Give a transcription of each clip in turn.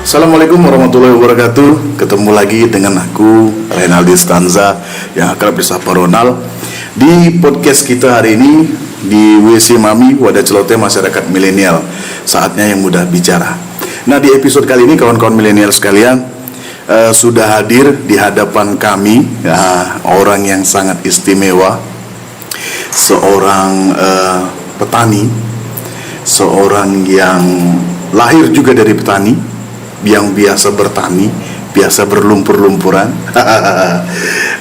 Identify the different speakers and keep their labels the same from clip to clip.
Speaker 1: Assalamualaikum warahmatullahi wabarakatuh. Ketemu lagi dengan aku Renaldi Stanza yang akrab disapa Ronald di podcast kita hari ini di WC Mami, wadah celoteh masyarakat milenial. Saatnya yang mudah bicara. Nah, di episode kali ini kawan-kawan milenial sekalian, sudah hadir di hadapan kami orang yang sangat istimewa, seorang petani, seorang yang lahir juga dari petani, yang biasa bertani, biasa berlumpur-lumpuran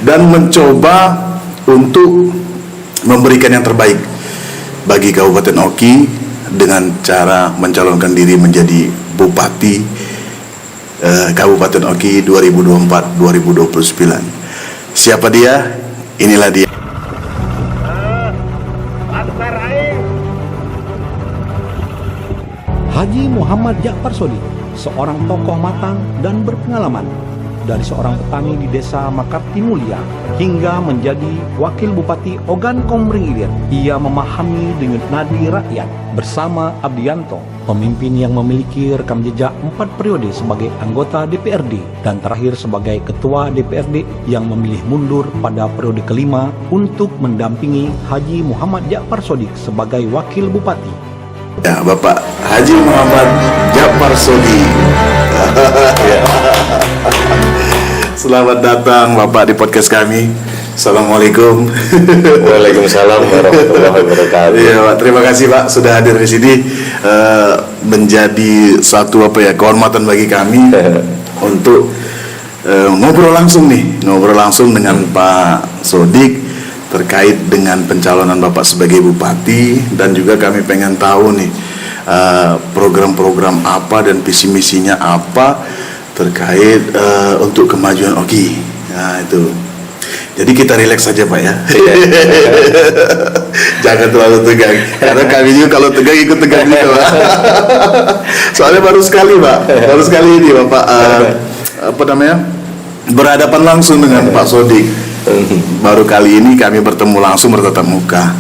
Speaker 1: dan mencoba untuk memberikan yang terbaik bagi Kabupaten Oki dengan cara mencalonkan diri menjadi Bupati Kabupaten Oki 2024-2029. Siapa dia? Inilah dia.
Speaker 2: Haji Muhammad Ja'far Shodiq, seorang tokoh matang dan berpengalaman. Dari seorang petani di desa Makarti Mulia hingga menjadi wakil bupati Ogan Komering Ilir, ia memahami dengan nadi rakyat bersama Abdianto, pemimpin yang memiliki rekam jejak 4 periode sebagai anggota DPRD dan terakhir sebagai ketua DPRD yang memilih mundur pada periode kelima untuk mendampingi Haji Muhammad Ja'far Shodiq sebagai wakil bupati.
Speaker 1: Ya, Bapak Haji Muhammad Ja'far Shodiq. Selamat datang Bapak di podcast kami. Assalamualaikum.
Speaker 3: Waalaikumsalam warahmatullahi wabarakatuh.
Speaker 1: Ya, Pak, terima kasih Pak sudah hadir di sini. Menjadi satu kehormatan bagi kami untuk ngobrol langsung dengan Pak Shodiq terkait dengan pencalonan Bapak sebagai bupati, dan juga kami pengen tahu nih program-program apa dan visi misinya apa terkait untuk kemajuan Oki. Nah itu. Jadi kita rileks saja Pak ya. Jangan terlalu tegang. Karena kami juga kalau tegang ikut tegang juga Pak. Soalnya baru sekali ini Bapak berhadapan langsung dengan Pak Shodiq. Baru kali ini kami bertemu langsung, bertatap muka.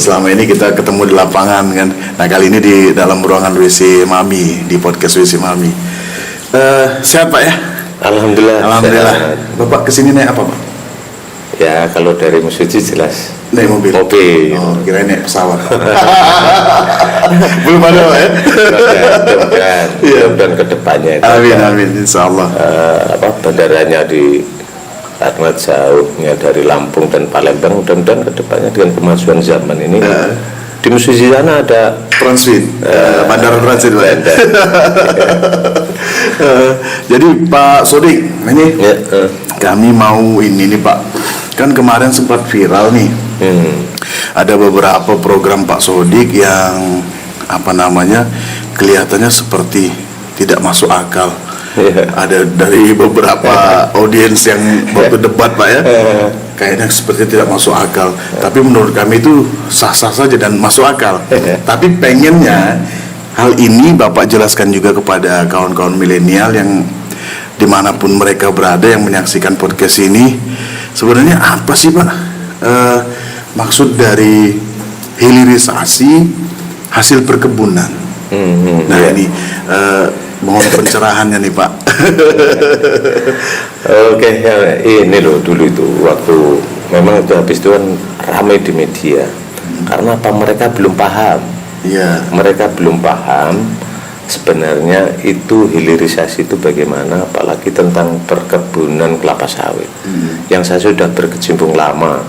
Speaker 1: Selama ini kita ketemu di lapangan kan. Nah kali ini di dalam ruangan WC Mami, di podcast WC Mami. Sehat Pak ya?
Speaker 3: Alhamdulillah.
Speaker 1: Sehat. Bapak kesini naik apa Pak?
Speaker 3: Ya kalau dari Mesuji jelas
Speaker 1: naik mobil. Oh kira naik pesawat. Belum ada Pak ya?
Speaker 3: Mudah-mudahan kedepannya itu.
Speaker 1: Amin insyaallah.
Speaker 3: Bandaranya karena jauhnya dari Lampung dan Palembang, mudah-mudahan kedepannya dengan kemajuan zaman ini di Mesuji sana ada
Speaker 1: transit, bandara transit Pak. Jadi Pak Shodiq, ini kami mau ini nih Pak, kan kemarin sempat viral nih, ada beberapa program Pak Shodiq yang kelihatannya seperti tidak masuk akal. Ada dari beberapa audiens yang waktu debat Pak ya, kayaknya seperti tidak masuk akal. Tapi menurut kami itu sah-sah saja dan masuk akal. Tapi pengennya hal ini Bapak jelaskan juga kepada kawan-kawan milenial yang dimanapun mereka berada yang menyaksikan podcast ini. Sebenarnya apa sih Pak maksud dari hilirisasi hasil perkebunan? Nah ini mohon pencerahannya nih Pak.
Speaker 3: Oke, ini loh dulu itu waktu memang itu habis itu kan ramai di media. Karena apa? Mereka belum paham.
Speaker 1: Iya.
Speaker 3: Mereka belum paham sebenarnya itu hilirisasi itu bagaimana, apalagi tentang perkebunan kelapa sawit. Yang saya sudah berkecimpung lama.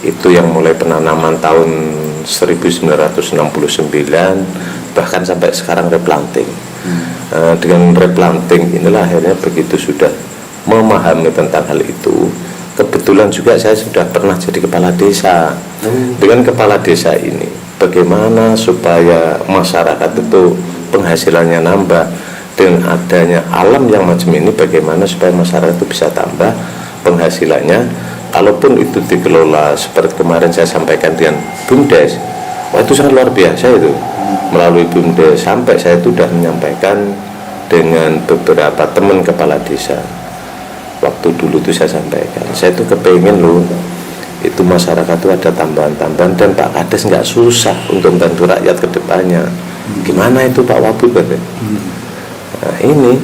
Speaker 3: Itu yang mulai penanaman tahun 1969 bahkan sampai sekarang replanting. Dengan replanting inilah akhirnya begitu sudah memahami tentang hal itu, kebetulan juga saya sudah pernah jadi kepala desa. Dengan kepala desa ini bagaimana supaya masyarakat itu penghasilannya nambah, dengan adanya alam yang macam ini bagaimana supaya masyarakat itu bisa tambah penghasilannya, kalaupun itu dikelola seperti kemarin saya sampaikan dengan BUMDes. Wah itu sangat luar biasa itu. Melalui BUMDes sampai saya itu sudah menyampaikan dengan beberapa teman kepala desa. Waktu dulu itu saya sampaikan, saya itu kepengen loh itu masyarakat itu ada tambahan-tambahan, dan Pak Kades nggak susah untuk membantu rakyat ke depannya. Gimana itu Pak Wabud? Nah ini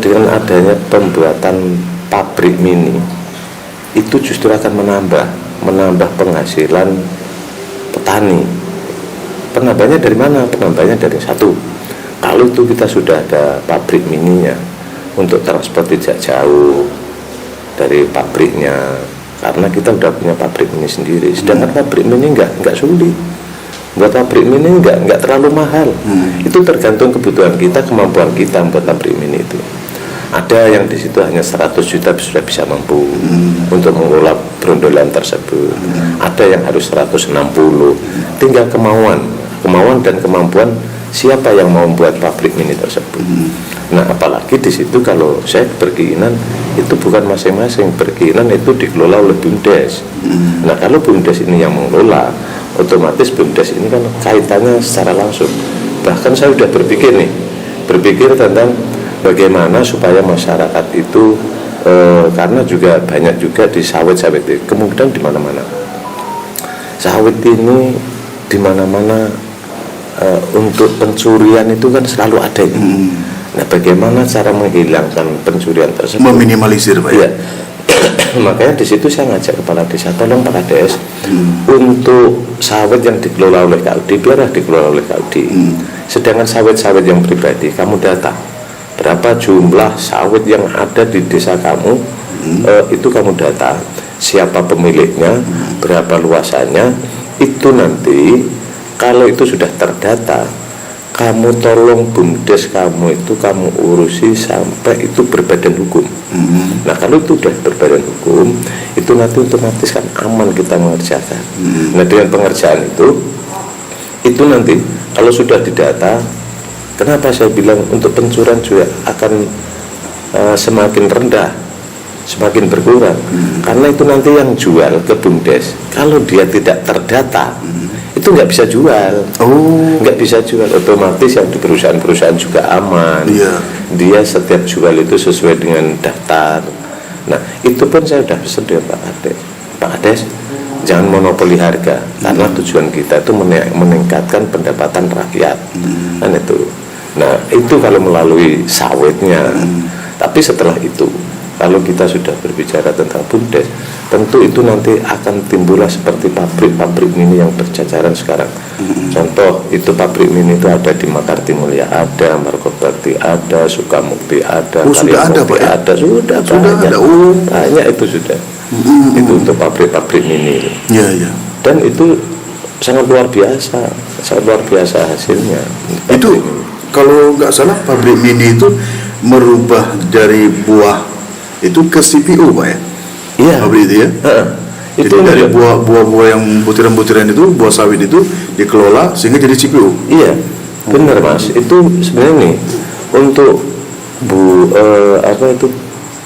Speaker 3: Dengan adanya pembuatan pabrik mini itu justru akan menambah penghasilan petani. Penambahnya dari mana? Penambahnya dari satu, kalau itu kita sudah ada pabrik mininya, untuk transport tidak jauh dari pabriknya, karena kita udah punya pabrik mini sendiri. Sedangkan pabrik mini nggak sulit. Buat pabrik mini nggak terlalu mahal. Itu tergantung kebutuhan kita, kemampuan kita buat pabrik mini itu. Ada yang di situ hanya 100 juta sudah bisa mampu untuk mengelola brondolan tersebut. Ada yang harus 160. Tinggal kemauan dan kemampuan siapa yang mau buat pabrik mini tersebut. Nah, apalagi di situ kalau saya berkeinginan itu bukan masing-masing, berkeinginan itu dikelola oleh BUMDes. Nah, kalau BUMDes ini yang mengelola, otomatis BUMDes ini kan kaitannya secara langsung. Bahkan saya sudah berpikir tentang bagaimana supaya masyarakat itu karena juga banyak juga di sawit-sawit itu, kemungkinan di mana-mana sawit ini di mana-mana untuk pencurian itu kan selalu ada ini. Nah, bagaimana cara menghilangkan pencurian tersebut,
Speaker 1: meminimalisir, Pak ya?
Speaker 3: Makanya di situ saya ngajak kepala desa, tolong Pak Kades, untuk sawit yang dikelola oleh KUD biarlah dikelola oleh KUD. Sedangkan sawit-sawit yang pribadi kamu data berapa jumlah sawit yang ada di desa kamu, itu kamu data siapa pemiliknya, berapa luasannya. Itu nanti kalau itu sudah terdata, kamu tolong BUMDes kamu itu kamu urusi sampai itu berbadan hukum. Nah, kalau itu sudah berbadan hukum, itu nanti otomatis kan aman kita mengerjakan. Nah, dengan pengerjaan itu nanti kalau sudah didata, kenapa saya bilang untuk pencurian juga akan semakin rendah, semakin berkurang. Karena itu nanti yang jual ke BUMDes, kalau dia tidak terdata, itu nggak bisa jual. Nggak bisa jual, otomatis yang di perusahaan-perusahaan juga aman. Dia setiap jual itu sesuai dengan daftar. Nah, itu pun saya sudah pesan dengan Pak Kades, jangan monopoli harga, karena tujuan kita itu meningkatkan pendapatan rakyat. Kan itu. Nah, itu kalau melalui sawitnya. Tapi setelah itu, kalau kita sudah berbicara tentang BUMDes, tentu itu nanti akan timbullah seperti pabrik-pabrik mini yang berjajaran sekarang. Contoh, itu pabrik mini itu ada di Makarti Mulia, ada Margobakti, ada Sukamukti, ada
Speaker 1: sudah ada, Pak ya?
Speaker 3: Ada, sudah banyak. Banyak itu sudah. Itu untuk pabrik-pabrik mini.
Speaker 1: Iya.
Speaker 3: Dan itu sangat luar biasa hasilnya.
Speaker 1: Itu kalau nggak salah pabrik mini itu merubah dari buah itu ke CPU, Pak ya?
Speaker 3: Iya.
Speaker 1: Pabrik itu ya? Jadi
Speaker 3: Itu
Speaker 1: dari buah-buah yang butiran-butiran itu, buah sawit itu dikelola sehingga jadi CPU.
Speaker 3: Iya, benar Mas. Itu sebenarnya nih untuk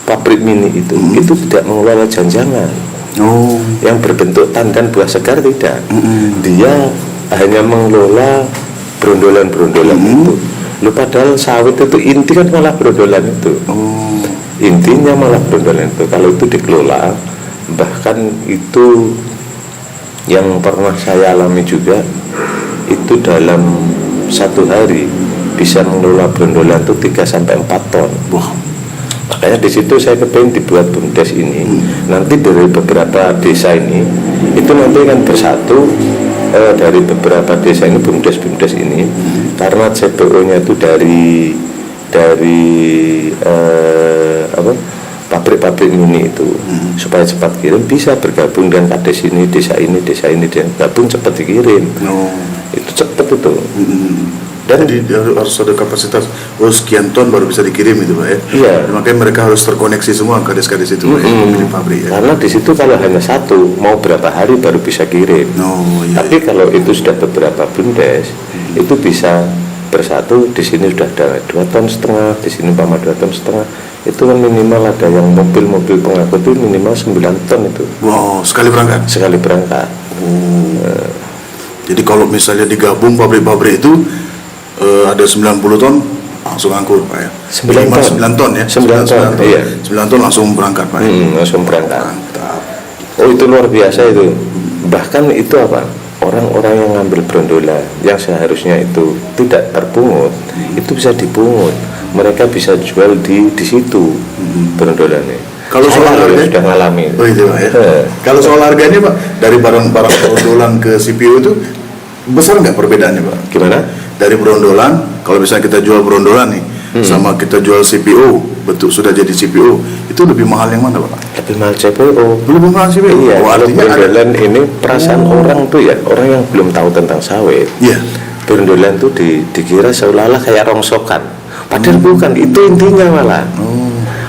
Speaker 3: pabrik mini itu tidak mengelola janjangan. Yang berbentuk tandan buah segar tidak. Dia hanya mengelola brondolan-brondolan itu. Padahal sawit itu inti kan malah brondolan itu. Intinya malah brondolan itu. Kalau itu dikelola, bahkan itu yang pernah saya alami juga, itu dalam satu hari bisa mengelola brondolan itu 3-4 ton. Makanya di situ saya kepengen dibuat BUMDes ini. Nanti dari beberapa desa ini, itu nanti kan bersatu dari beberapa desa ini, BUMDes ini, karena CPO-nya itu dari pabrik-pabrik mini itu, supaya cepat kirim bisa bergabung dengan kades ini, desa ini, dan gabung cepat dikirim. Itu cepat itu.
Speaker 1: Dan jadi harus ada kapasitas sekian ton baru bisa dikirim itu, Pak ya.
Speaker 3: Iya.
Speaker 1: Makanya mereka harus terkoneksi semua kades-kades itu, pemilik pabrik ya.
Speaker 3: Karena di situ kalau hanya satu, mau berapa hari baru bisa kirim. Tapi kalau itu sudah beberapa BUMDes, itu bisa bersatu. Di sini sudah ada 2,5 ton, di sini 2,5 ton. Itu kan minimal ada yang mobil pengangkut itu minimal 9 ton itu.
Speaker 1: Sekali berangkat. Jadi kalau misalnya digabung pabrik-pabrik itu ada 90 ton langsung angkut, Pak ya. 9 ton ya. 9 ton. Iya. 9 ton langsung berangkat, Pak ya.
Speaker 3: Langsung berangkat. Itu luar biasa itu. Bahkan itu orang-orang yang ngambil brondolan yang seharusnya itu tidak terpungut, itu bisa dipungut. mereka bisa jual di situ berondolannya.
Speaker 1: Kalau soal harga
Speaker 3: sudah ngalami.
Speaker 1: Oh itu Pak ya. Kalau soal harganya Pak, dari barang-barang berondolan ke CPU itu besar nggak perbedaannya Pak?
Speaker 3: Gimana?
Speaker 1: Dari berondolan, kalau misalnya kita jual berondolan nih, sama kita jual CPU, betul sudah jadi CPU, itu lebih mahal yang mana Pak?
Speaker 3: Lebih mahal CPO.
Speaker 1: Lebih mahal CPU.
Speaker 3: Iya,
Speaker 1: Oh,
Speaker 3: kalau
Speaker 1: artinya ada.
Speaker 3: berondolan ini perasaan orang tuh ya, orang yang belum tahu tentang sawit.
Speaker 1: Iya.
Speaker 3: Berondolan tuh dikira seolah-olah kayak rongsokan. Padahal bukan, itu intinya malah.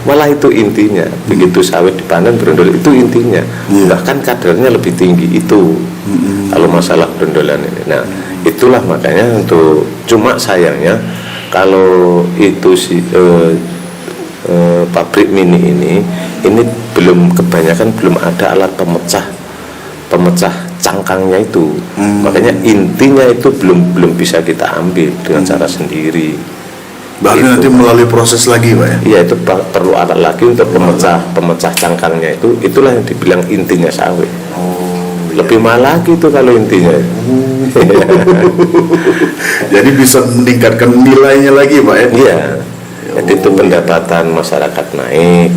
Speaker 3: Malah itu intinya. Begitu sawit dipanen berondolan itu intinya.
Speaker 1: Iya.
Speaker 3: Bahkan kadarnya lebih tinggi itu. Kalau masalah berondolan ini. Nah, itulah makanya untuk cuma sayangnya kalau itu si pabrik mini ini belum kebanyakan belum ada alat pemecah cangkangnya itu. Makanya intinya itu belum bisa kita ambil dengan cara sendiri.
Speaker 1: Berarti
Speaker 3: Itu.
Speaker 1: nanti melalui proses lagi Pak ya?
Speaker 3: Iya, itu perlu alat lagi untuk pemecah cangkangnya itu. Itulah yang dibilang intinya sawit. Lebih mahal lagi itu kalau intinya.
Speaker 1: Jadi bisa meningkatkan nilainya lagi Pak ya?
Speaker 3: Iya. Jadi itu pendapatan masyarakat naik.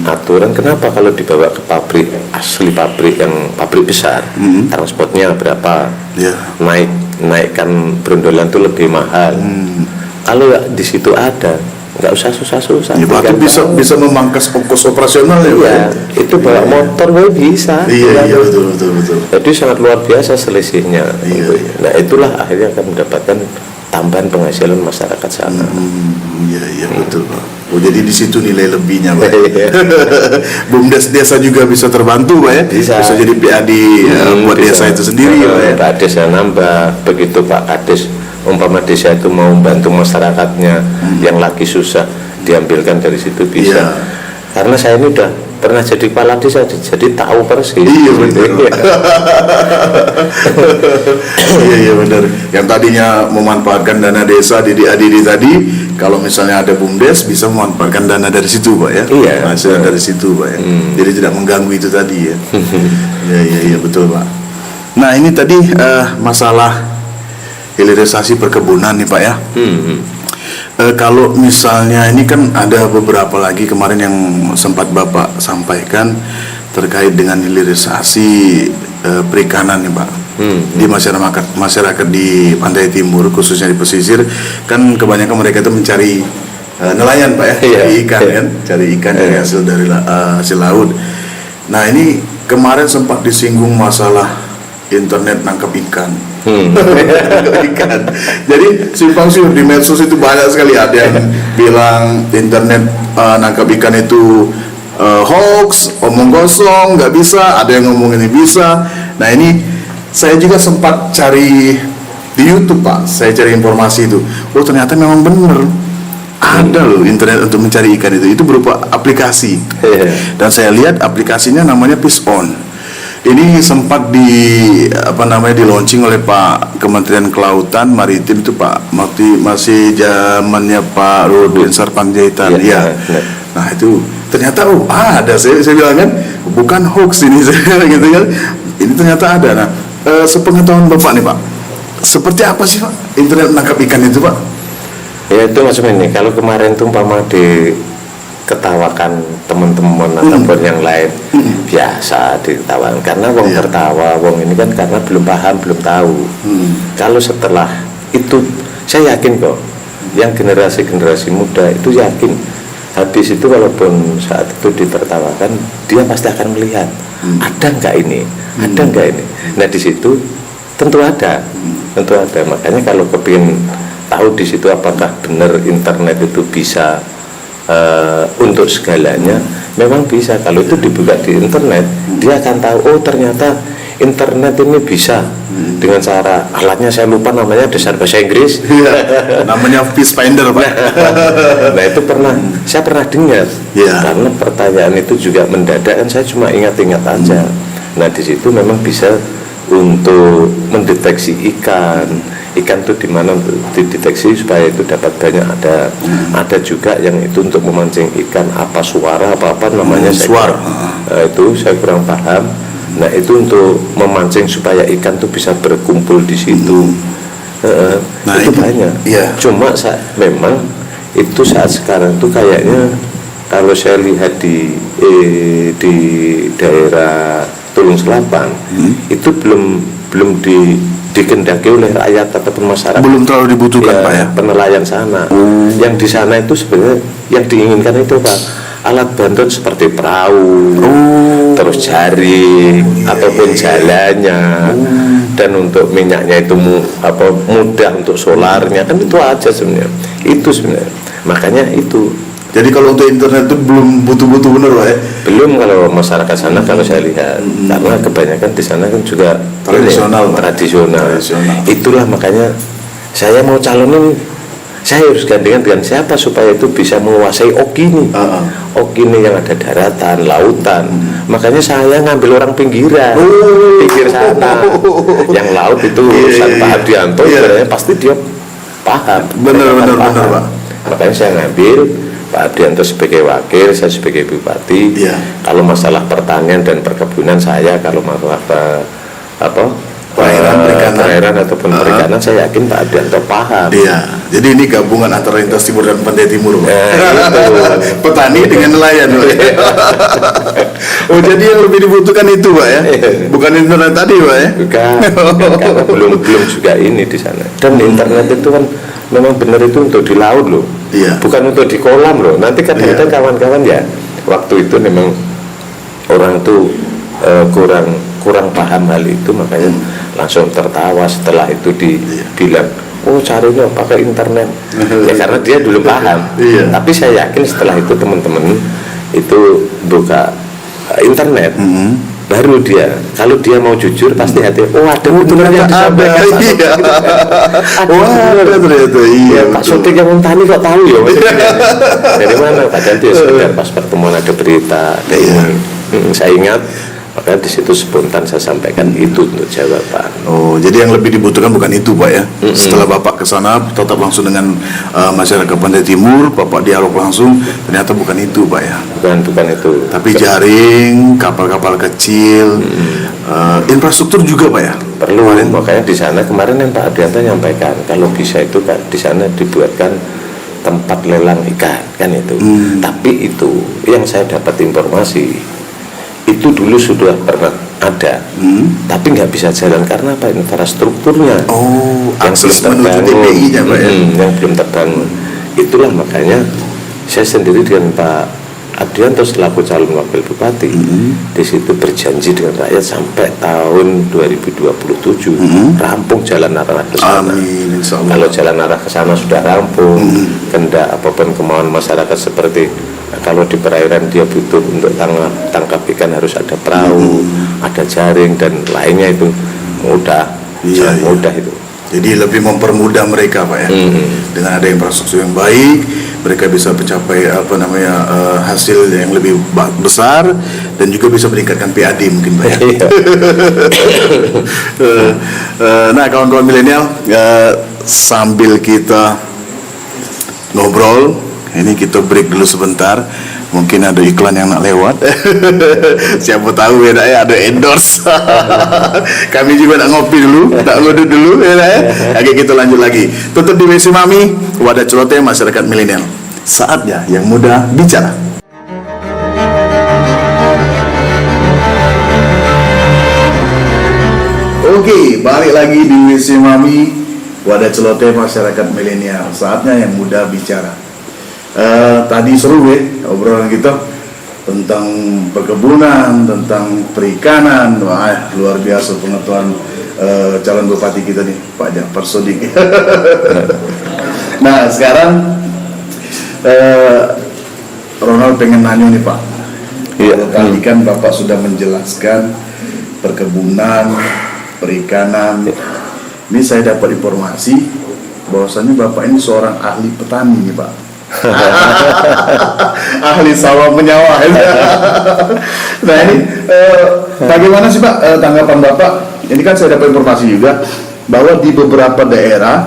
Speaker 3: Aturan kenapa kalau dibawa ke pabrik asli, pabrik yang pabrik besar, transportnya berapa?
Speaker 1: Iya.
Speaker 3: Naikkan berondolan itu lebih mahal. Kalau di situ ada, nggak usah susah-susah.
Speaker 1: Ya, berarti bisa memangkas ongkos operasional ya Pak?
Speaker 3: Iya, itu bawa motor bisa.
Speaker 1: Iya
Speaker 3: Ya,
Speaker 1: betul.
Speaker 3: Jadi sangat luar biasa selisihnya.
Speaker 1: Iya.
Speaker 3: Nah itulah akhirnya akan mendapatkan tambahan penghasilan masyarakat sana.
Speaker 1: Iya betul Pak. Oh jadi di situ nilai lebihnya Pak. BUMDes desa juga bisa terbantu Pak ya? Bisa jadi PAD buat
Speaker 3: Bisa.
Speaker 1: desa itu sendiri Pak ya?
Speaker 3: Pak Kades nambah, begitu Pak Kades umpama desa itu mau membantu masyarakatnya yang lagi susah, diambilkan dari situ bisa.
Speaker 1: Iya.
Speaker 3: Karena saya ini udah pernah jadi kepala desa, jadi tahu persis.
Speaker 1: Iya betul. Iya benar. Yang tadinya memanfaatkan dana desa Didik Adidi tadi, kalau misalnya ada BUMDes bisa memanfaatkan dana dari situ Pak ya?
Speaker 3: Iya.
Speaker 1: Hasil dari situ Pak ya. Jadi tidak mengganggu itu tadi ya. Iya betul Pak. Nah ini tadi masalah hilirisasi perkebunan nih Pak ya. Kalau misalnya ini kan ada beberapa lagi kemarin yang sempat Bapak sampaikan terkait dengan hilirisasi perikanan nih Pak. Di masyarakat di Pantai Timur khususnya di pesisir kan kebanyakan mereka itu mencari nelayan Pak ya, cari ikan kan, cari ikan dari hasil laut. Nah ini kemarin sempat disinggung masalah internet nangkap ikan. Ikan. Jadi simpang siur di medsos itu banyak sekali, ada yang bilang internet nangkap ikan itu hoax, omong kosong, nggak bisa. Ada yang ngomong ini bisa. Nah ini saya juga sempat cari di YouTube Pak. Saya cari informasi itu. Oh ternyata memang benar. Ada loh internet untuk mencari ikan itu berupa aplikasi. Dan saya lihat aplikasinya namanya Fish On. Ini sempat di launching oleh Pak Kementerian Kelautan Maritim itu Pak, masih zamannya Pak Ruhut Sarpanjaitan. Iya. Nah itu ternyata ada, saya bilang kan bukan hoax ini gitu kan. Ini ternyata ada. Nah, sepengetahuan Bapak nih Pak, seperti apa sih Pak internet menangkap ikan itu Pak?
Speaker 3: Ya itu macam ini. Kalau kemarin tuh umpama diketawakan teman-teman ataupun yang lain, biasa diketawakan karena wong tertawa, wong ini kan karena belum paham, belum tahu. Kalau setelah itu saya yakin kok yang generasi muda itu yakin habis itu walaupun saat itu ditertawakan, dia pasti akan melihat ada nggak ini, ada nggak ini. Nah di situ tentu ada. Makanya kalau kepingin tahu di situ apakah benar internet itu bisa untuk segalanya, memang bisa. Kalau itu dibuka di internet, dia akan tahu oh ternyata internet ini bisa dengan cara alatnya saya lupa namanya, dasar bahasa Inggris.
Speaker 1: Namanya Fish Finder Pak.
Speaker 3: Nah itu saya pernah dengar. Karena pertanyaan itu juga mendadak kan, saya cuma ingat-ingat aja. Nah di situ memang bisa untuk mendeteksi ikan itu di mana untuk dideteksi supaya itu dapat banyak. Ada juga yang itu untuk memancing ikan, apa suara apa namanya
Speaker 1: suara.
Speaker 3: Itu saya kurang paham. Nah itu untuk memancing supaya ikan itu bisa berkumpul di situ. Nah itu banyak. Cuma memang itu saat sekarang tuh kayaknya kalau saya lihat di daerah Tulung Selapan itu belum dikendaki oleh rakyat ataupun masyarakat.
Speaker 1: Belum terlalu dibutuhkan Pak ya.
Speaker 3: Penelayan sana. Yang di sana itu sebenarnya yang diinginkan itu Pak, alat bantu seperti perahu, terus jaring ataupun jalannya, dan untuk minyaknya itu mudah untuk solarnya, kan itu aja sebenarnya. Itu sebenarnya. Makanya itu.
Speaker 1: Jadi kalau untuk internet itu belum butuh-butuh bener Pak ya?
Speaker 3: Belum kalau masyarakat sana kalau saya lihat, karena kebanyakan di sana kan juga
Speaker 1: tradisional.
Speaker 3: Itulah makanya saya mau calonin, saya harus gandengan dengan siapa supaya itu bisa menguasai Ogini. Ogini yang ada daratan, lautan. Makanya saya ngambil orang pinggiran, pinggir sana. Yang laut itu urusan Pak Hadianto, sebenarnya pasti dia paham.
Speaker 1: Benar Pak.
Speaker 3: Makanya saya ngambil Pak Hadianto sebagai wakil, saya sebagai bupati. Kalau masalah pertanian dan perkebunan saya, kalau masalah perairan ataupun perikanan, saya yakin Pak Hadianto paham.
Speaker 1: Jadi ini gabungan antara lintas timur dan pantai timur, petani dengan nelayan. Jadi yang lebih dibutuhkan itu Pak ya, bukan internet tadi Pak ya?
Speaker 3: Bukan, karena belum juga ini di sana. Dan internet itu kan memang benar itu untuk di laut loh, bukan untuk di kolam loh. Nanti kadang-kadang kawan-kawan ya, waktu itu memang orang itu kurang paham hal itu, makanya langsung tertawa setelah itu dibilang, oh carinya pakai internet. Ya karena dia dulu paham. Tapi saya yakin setelah itu teman-teman itu buka internet, baru dia, kalau dia mau jujur pasti hati, ada benar yang disampaikan ternyata Pak Sodik yang tani kok tahu ya dari mana, padahal dia sekedar pas pertemuan ada berita ada ini. Saya ingat, makanya di situ spontan saya sampaikan itu untuk jawaban.
Speaker 1: Jadi yang lebih dibutuhkan bukan itu Pak ya. Setelah Bapak ke sana tetap langsung dengan masyarakat Pantai Timur, Bapak dialog langsung, ternyata bukan itu Pak ya.
Speaker 3: Bukan itu.
Speaker 1: Tapi jaring, kapal-kapal kecil, infrastruktur juga Pak ya.
Speaker 3: Perlu. Makanya di sana kemarin yang Pak Hadianto nyampaikan kalau bisa itu kan di sana dibuatkan tempat lelang ikan kan itu. Tapi itu yang saya dapat informasi itu dulu sudah pernah ada, tapi nggak bisa jalan karena apa? Infrastrukturnya yang belum terbangun, yang belum terbangun. Itulah makanya saya sendiri dengan Pak Hadianto selaku calon wakil bupati di situ berjanji dengan rakyat sampai tahun 2027 rampung jalan arah ke sana. Kalau jalan arah ke sana sudah rampung, kehendak apapun kemauan masyarakat seperti kalau di perairan dia butuh untuk tangkap ikan harus ada perahu, ada jaring dan lainnya itu mudah, mudah itu.
Speaker 1: Jadi lebih mempermudah mereka Pak ya. Dengan ada infrastruktur yang baik, mereka bisa mencapai hasil yang lebih besar dan juga bisa meningkatkan PAD mungkin Pak ya. Nah kawan-kawan milenial, sambil kita ngobrol, ini kita break dulu sebentar. Mungkin ada iklan yang nak lewat. Siapa tahu ya ada endorse. Kami juga nak ngopi dulu, nak ngodut dulu ya. Oke, kita lanjut lagi. Tetap di WC Mami, wadah celoteh masyarakat milenial. Saatnya yang muda bicara. Oke, balik lagi di WC Mami, wadah celoteh masyarakat milenial. Saatnya yang muda bicara. Tadi seru ya obrolan kita tentang perkebunan, tentang perikanan. Wah, luar biasa pengetahuan calon bupati kita nih, Pak Ja'far Sodik. Nah sekarang Ronald pengen nanya nih Pak. Tadi kan Bapak sudah menjelaskan perkebunan, perikanan. Ini saya dapat informasi bahwasannya Bapak ini seorang ahli petani nih Pak. Ahli sawah menyawah. Nah ini bagaimana sih Pak tanggapan Bapak? Ini kan saya dapat informasi juga bahwa di beberapa daerah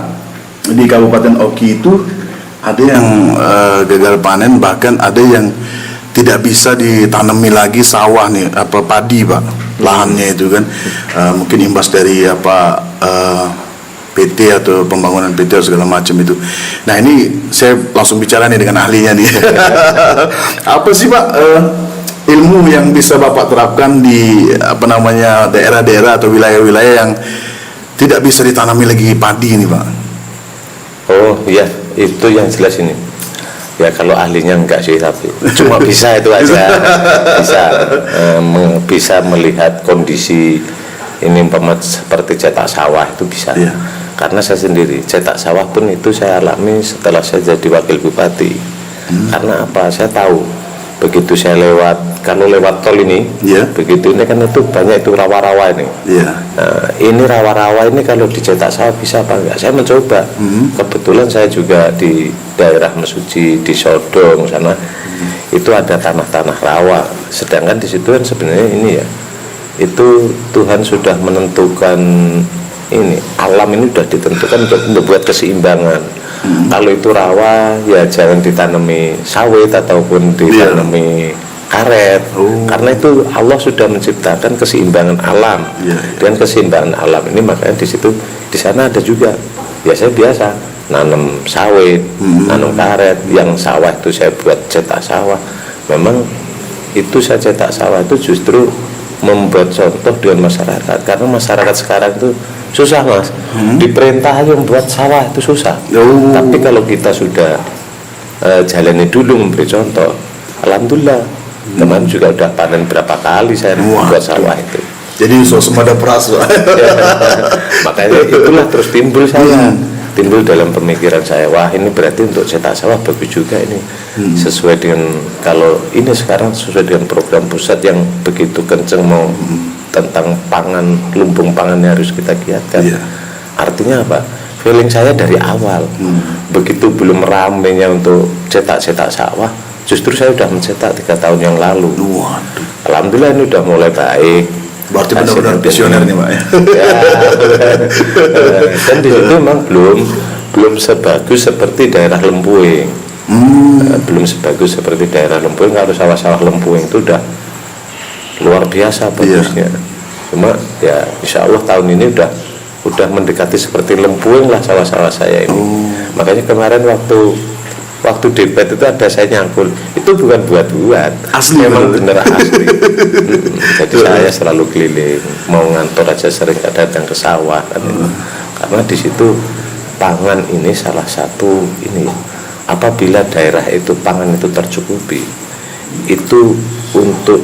Speaker 1: di Kabupaten Oki itu ada yang gagal panen, bahkan ada yang tidak bisa ditanami lagi sawah nih, padi Pak, lahannya itu kan mungkin imbas dari PT atau pembangunan PT atau segala macam itu. Nah ini saya langsung bicara nih dengan ahlinya nih. Apa sih Pak ilmu yang bisa Bapak terapkan di daerah-daerah atau wilayah-wilayah yang tidak bisa ditanami lagi padi ini Pak?
Speaker 3: Oh iya, itu yang jelas ini. Ya kalau ahlinya enggak sih, tapi cuma bisa itu aja. Bisa melihat kondisi ini seperti cetak sawah itu bisa.
Speaker 1: Iya.
Speaker 3: Karena saya sendiri cetak sawah pun itu saya alami setelah saya jadi wakil bupati. Karena apa? Saya tahu begitu saya kalau lewat tol ini, begitu ini kan itu banyak itu rawa-rawa ini. Nah, ini rawa-rawa ini kalau dicetak sawah bisa apa enggak? Saya mencoba. Kebetulan saya juga di daerah Mesuji, di Sodong sana, itu ada tanah-tanah rawa. Sedangkan di situ kan sebenarnya ini ya, itu Tuhan sudah menentukan ini, alam ini sudah ditentukan untuk membuat keseimbangan. Kalau itu rawa ya jangan ditanami sawit ataupun ditanami karet, karena itu Allah sudah menciptakan keseimbangan alam. Dan keseimbangan alam ini makanya di sana ada juga. Ya saya biasa nanam sawit, nanam karet. Yang sawah itu saya buat cetak sawah. Memang itu saya cetak sawah itu justru membuat contoh dengan masyarakat, karena masyarakat sekarang itu susah Mas, diperintah aja membuat sawah itu susah. Tapi kalau kita sudah jalani dulu memberi contoh, alhamdulillah. Kemarin juga udah panen berapa kali saya membuat sawah itu.
Speaker 1: Jadi suasana peras
Speaker 3: makanya itulah terus timbul dalam pemikiran saya, wah ini berarti untuk cetak sawah bagus juga ini. Sesuai dengan, kalau ini sekarang sesuai dengan program pusat yang begitu kenceng mau tentang pangan, lumbung pangan yang harus kita giatkan. Artinya apa? Feeling saya dari awal, begitu belum ramenya untuk cetak-cetak sawah, justru saya sudah mencetak 3 tahun yang lalu. Alhamdulillah ini udah mulai baik.
Speaker 1: Berarti benar-benar visioner nih Pak ya.
Speaker 3: Dan di situ memang belum sebagus seperti daerah Lempuing. Belum sebagus seperti daerah Lempuing. Kalau sawah-sawah Lempuing itu udah luar biasa bagusnya. Cuma ya insya Allah tahun ini udah mendekati seperti Lempuing lah sawah-sawah saya ini. Makanya kemarin waktu debat itu ada saya nyangkul, itu bukan buat-buat,
Speaker 1: asli,
Speaker 3: memang bener asli. Jadi saya selalu keliling, mau ngantor aja sering datang ke sawah kan. Karena di situ pangan ini salah satu ini, apabila daerah itu pangan itu tercukupi, itu untuk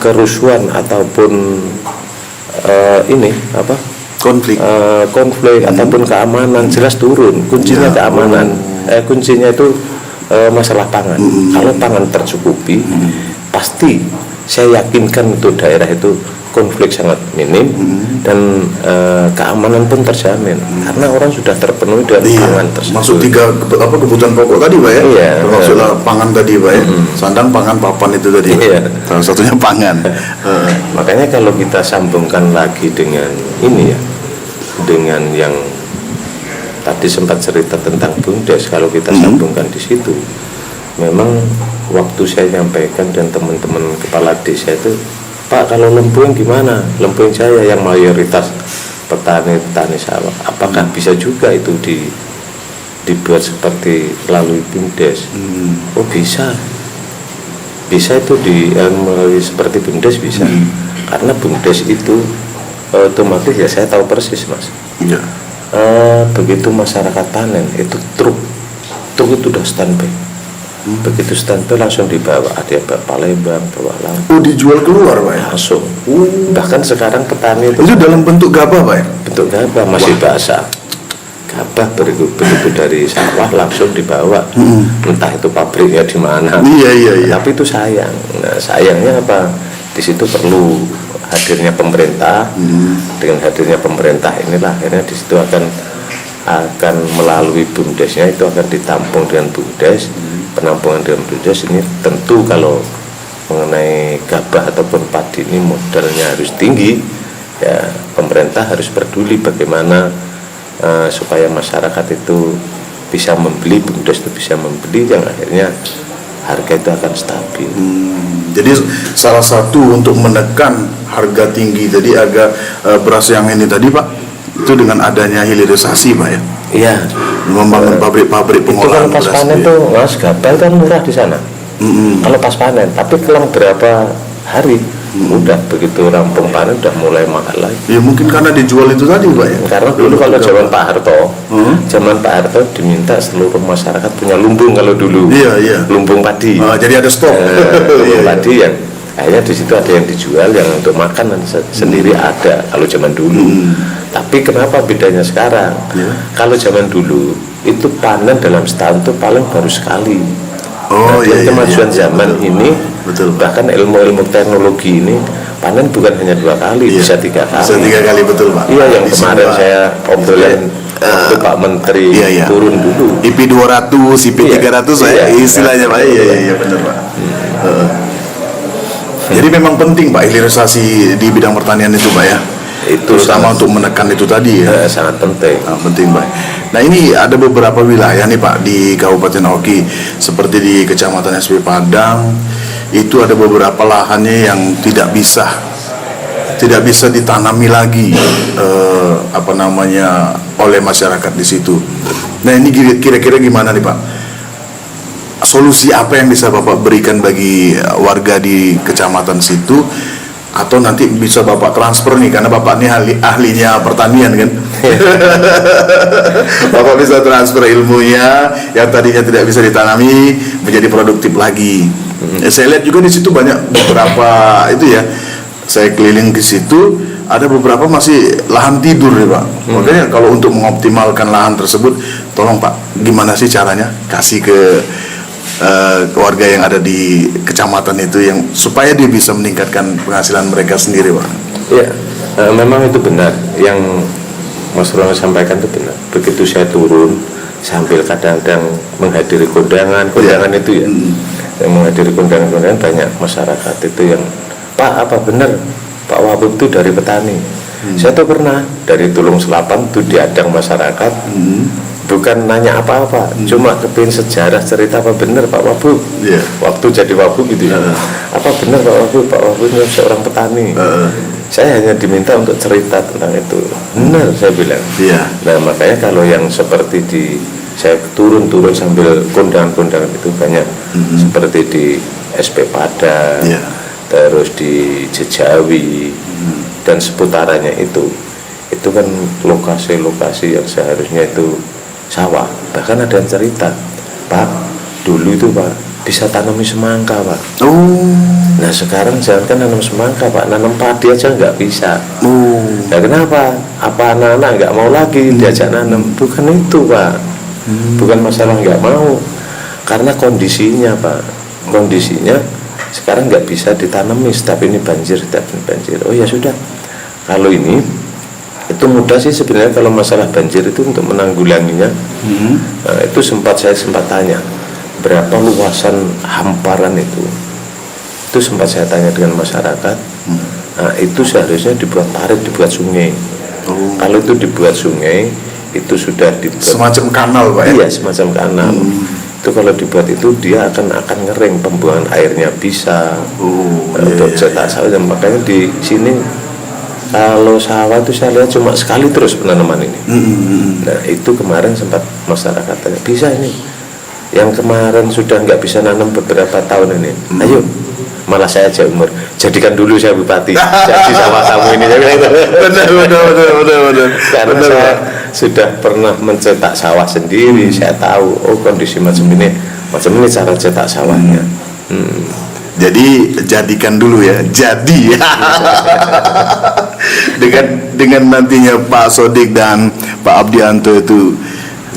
Speaker 3: kerusuhan ataupun konflik ataupun keamanan jelas turun. Kuncinya keamanan, kuncinya itu masalah pangan. Kalau pangan tercukupi, pasti saya yakinkan untuk daerah itu konflik sangat minim dan keamanan pun terjamin karena orang sudah terpenuhi dengan pangan tersebut.
Speaker 1: Masuk 3 kebutuhan pokok tadi Pak ya. Termasuklah pangan tadi Pak ya. Sandang, pangan, papan itu tadi. Salah satunya pangan.
Speaker 3: Makanya kalau kita sambungkan lagi dengan ini ya, dengan yang tadi sempat cerita tentang BUMDes, kalau kita sambungkan di situ, memang waktu saya nyampaikan dan teman-teman kepala desa itu, Pak kalau Lempuing gimana? Lempuing saya yang mayoritas petani sawah, apakah bisa juga itu dibuat seperti melalui BUMDes? Oh bisa itu melalui seperti BUMDes bisa, karena BUMDes itu otomatis ya saya tahu persis Mas. Begitu masyarakat panen itu truk itu udah standby. Begitu standby langsung dibawa, ada bawa Palembang, bawa Lampung.
Speaker 1: Dijual keluar Pak ya?
Speaker 3: Langsung. Bahkan sekarang petani
Speaker 1: itu dalam bentuk gabah Pak ya? Bentuk
Speaker 3: gabah masih basah. Gabah begitu dari sawah langsung dibawa. Entah itu pabriknya di mana.
Speaker 1: Iya.
Speaker 3: Tapi itu sayang. Nah, sayangnya apa? Di situ perlu hadirnya pemerintah. Dengan hadirnya pemerintah inilah akhirnya di situ akan melalui BUMDesnya itu akan ditampung dengan BUMDes. Penampungan dengan BUMDes ini tentu kalau mengenai gabah ataupun padi ini modalnya harus tinggi ya, pemerintah harus peduli bagaimana supaya masyarakat itu bisa membeli, BUMDes itu bisa membeli, yang akhirnya harga itu akan stabil.
Speaker 1: Jadi salah satu untuk menekan harga tinggi, jadi harga beras yang ini tadi Pak, Itu dengan adanya hilirisasi Pak ya,
Speaker 3: Iya.
Speaker 1: membangun pabrik-pabrik
Speaker 3: Itu
Speaker 1: pengolahan
Speaker 3: kan pas
Speaker 1: beras.
Speaker 3: panen tuh Mas, gabah kan murah di sana. Kalau pas panen, tapi kelang berapa hari udah begitu rampung panen udah mulai mahal lagi.
Speaker 1: Ya mungkin karena dijual itu tadi Pak ya.
Speaker 3: Karena dulu kalau zaman Pak Harto, zaman Pak Harto diminta seluruh masyarakat punya lumbung kalau dulu.
Speaker 1: Iya.
Speaker 3: Lumbung padi.
Speaker 1: Jadi ada stok.
Speaker 3: Lumbung padi yang akhirnya di situ ada yang dijual, yang untuk makan sendiri ada kalau zaman dulu. Tapi kenapa bedanya sekarang? Kalau zaman dulu itu panen dalam setahun itu paling baru sekali. Kemajuan zaman ini,
Speaker 1: betul,
Speaker 3: bahkan ilmu-ilmu teknologi ini panen bukan hanya 2 kali, bisa 3 kali.
Speaker 1: Bisa 3 kali, betul Pak.
Speaker 3: Iya, yang kemarin saya obrolin waktu Pak Menteri turun dulu.
Speaker 1: IP 200, IP 300 istilahnya Pak. Iya benar Pak. Jadi memang penting Pak hilirisasi di bidang pertanian itu Pak ya. Itu terutama untuk menekan itu tadi ya.
Speaker 3: Sangat penting.
Speaker 1: Penting Pak. Nah ini ada beberapa wilayah nih Pak di Kabupaten Oki, seperti di Kecamatan SP Padang, itu ada beberapa lahannya yang tidak bisa ditanami lagi oleh masyarakat di situ. Nah ini kira-kira gimana nih Pak? Solusi apa yang bisa Bapak berikan bagi warga di kecamatan situ? Atau nanti bisa Bapak transfer nih, karena Bapak ini ahlinya pertanian kan. Bapak bisa transfer ilmunya yang tadinya tidak bisa ditanami menjadi produktif lagi. Saya lihat juga di situ banyak beberapa itu ya. Saya keliling ke situ, ada beberapa masih lahan tidur ya Pak. Makanya kalau untuk mengoptimalkan lahan tersebut, tolong Pak, gimana sih caranya kasih ke warga yang ada di kecamatan itu yang supaya dia bisa meningkatkan penghasilan mereka sendiri Pak.
Speaker 3: Iya, memang itu benar yang Mas Rono sampaikan itu benar. Begitu saya turun sambil kadang-kadang menghadiri kondangan itu ya, yang menghadiri kondangan banyak masyarakat itu yang Pak apa benar Pak Wahab itu dari petani. Saya tuh pernah dari Tulung Selapan itu diadang masyarakat. Bukan nanya apa-apa, cuma kepingin sejarah cerita apa benar Pak Wahab waktu jadi Wahab gitu ya. Apa benar Pak Wahab itu seorang petani. Saya hanya diminta untuk cerita tentang itu. Benar saya bilang. Nah makanya kalau yang seperti saya turun sambil kondangan itu banyak seperti di SP Padang, terus di Jejawi dan seputarannya itu kan lokasi-lokasi yang seharusnya itu sawah. Bahkan ada yang cerita, Pak, dulu itu Pak bisa tanami semangka Pak. Nah sekarang jangan kan nanam semangka Pak, nanam padi aja nggak bisa. Nah kenapa? Apa anak-anak nggak mau lagi diajak nanam? Bukan itu Pak, bukan masalah nggak mau, karena kondisinya Pak, kondisinya sekarang nggak bisa ditanami, tapi ini banjir. Oh ya sudah, kalau ini itu mudah sih sebenarnya kalau masalah banjir itu untuk menanggulanginya. Nah, itu saya sempat tanya berapa luasan hamparan itu sempat saya tanya dengan masyarakat. Nah, itu seharusnya dibuat parit, dibuat sungai. Kalau itu dibuat sungai itu sudah dibuat
Speaker 1: semacam kanal Pak ya?
Speaker 3: Iya, semacam kanal. Itu kalau dibuat itu dia akan ngering, pembuangan airnya bisa untuk cetak sawit. Makanya di sini kalau sawah itu saya lihat cuma sekali terus penanaman ini. Nah itu kemarin sempat masyarakat tanya, bisa ini yang kemarin sudah nggak bisa nanam beberapa tahun ini, ayo malah saya aja umur, jadikan dulu saya bupati jadi sawah kamu ini. Benar. Karena saya sudah pernah mencetak sawah sendiri, saya tahu kondisi macam ini cara cetak sawahnya.
Speaker 1: Jadi jadikan dulu ya, jadi dengan nantinya Pak Sodik dan Pak Abdianto itu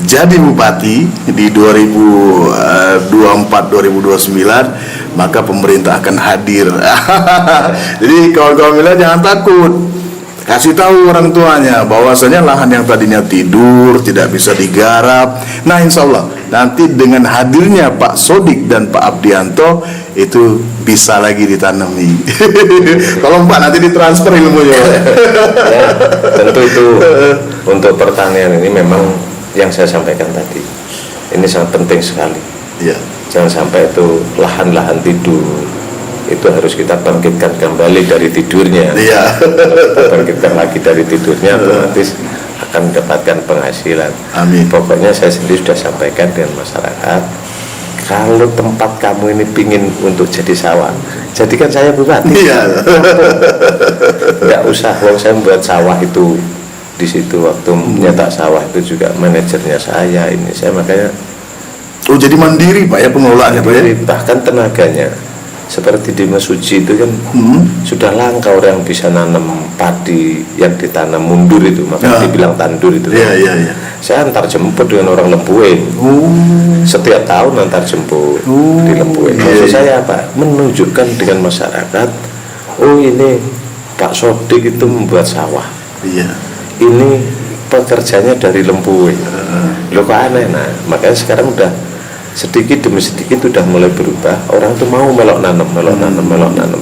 Speaker 1: jadi bupati di 2024-2029, maka pemerintah akan hadir. Jadi kawan-kawan wilayah jangan takut, kasih tahu orang tuanya bahwasanya lahan yang tadinya tidur tidak bisa digarap. Nah insya Allah nanti dengan hadirnya Pak Sodik dan Pak Abdianto itu bisa lagi ditanami. Tolong Pak nanti ditransfer ilmunya.
Speaker 3: Ya, tentu itu untuk pertanian ini memang yang saya sampaikan tadi ini sangat penting sekali. Jangan sampai itu lahan-lahan tidur itu harus kita bangkitkan kembali dari tidurnya. Kita bangkitkan lagi dari tidurnya, otomatis akan mendapatkan penghasilan.
Speaker 1: Amin.
Speaker 3: Pokoknya saya sendiri sudah sampaikan dengan masyarakat, kalau tempat kamu ini pingin untuk jadi sawah, jadikan saya bupati.
Speaker 1: Iya.
Speaker 3: Nggak usah, wong saya membuat sawah itu di situ, waktu menyetak sawah itu juga manajernya saya, ini saya, makanya
Speaker 1: Oh, jadi mandiri Pak ya pengelolaannya Pak ya?
Speaker 3: bahkan tenaganya seperti di Mesuji itu kan sudah langka orang yang bisa nanam padi yang ditanam mundur itu, maka dibilang tandur itu.
Speaker 1: Iya.
Speaker 3: Saya antar jemput dengan orang Lembue. Setiap tahun antar jemput di Lembue. Maksud saya apa? Menunjukkan dengan masyarakat, oh ini Pak Sodik itu membuat sawah.
Speaker 1: Iya.
Speaker 3: Ini pekerjanya dari Lembue. Loh kok aneh. Nah, makanya sekarang udah sedikit demi sedikit udah mulai berubah. Orang tuh mau melok nanam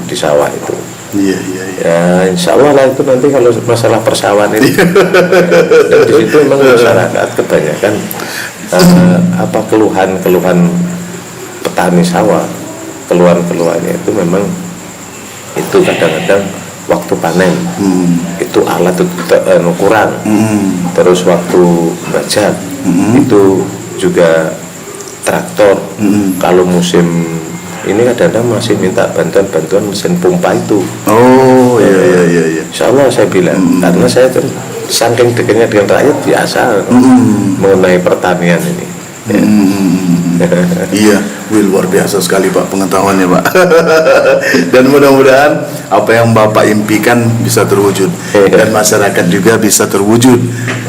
Speaker 3: di sawah itu.
Speaker 1: Iya.
Speaker 3: Ya, insya Allah lah itu nanti kalau masalah persawahan ini. Dan di situ memang masyarakat kebanyakan keluhan petani sawah, keluhannya itu memang itu kadang-kadang waktu panen itu alat itu kurang, terus waktu bajak itu juga traktor. Kalau musim ini kadang-kadang masih minta bantuan mesin pompa itu.
Speaker 1: Oh iya.
Speaker 3: Insya Allah saya bilang, karena saya kan saking dekatnya dengan rakyat biasa mengenai pertanian ini.
Speaker 1: Iya, luar biasa sekali Pak pengetahuannya Pak. Dan mudah-mudahan apa yang Bapak impikan bisa terwujud dan masyarakat juga bisa terwujud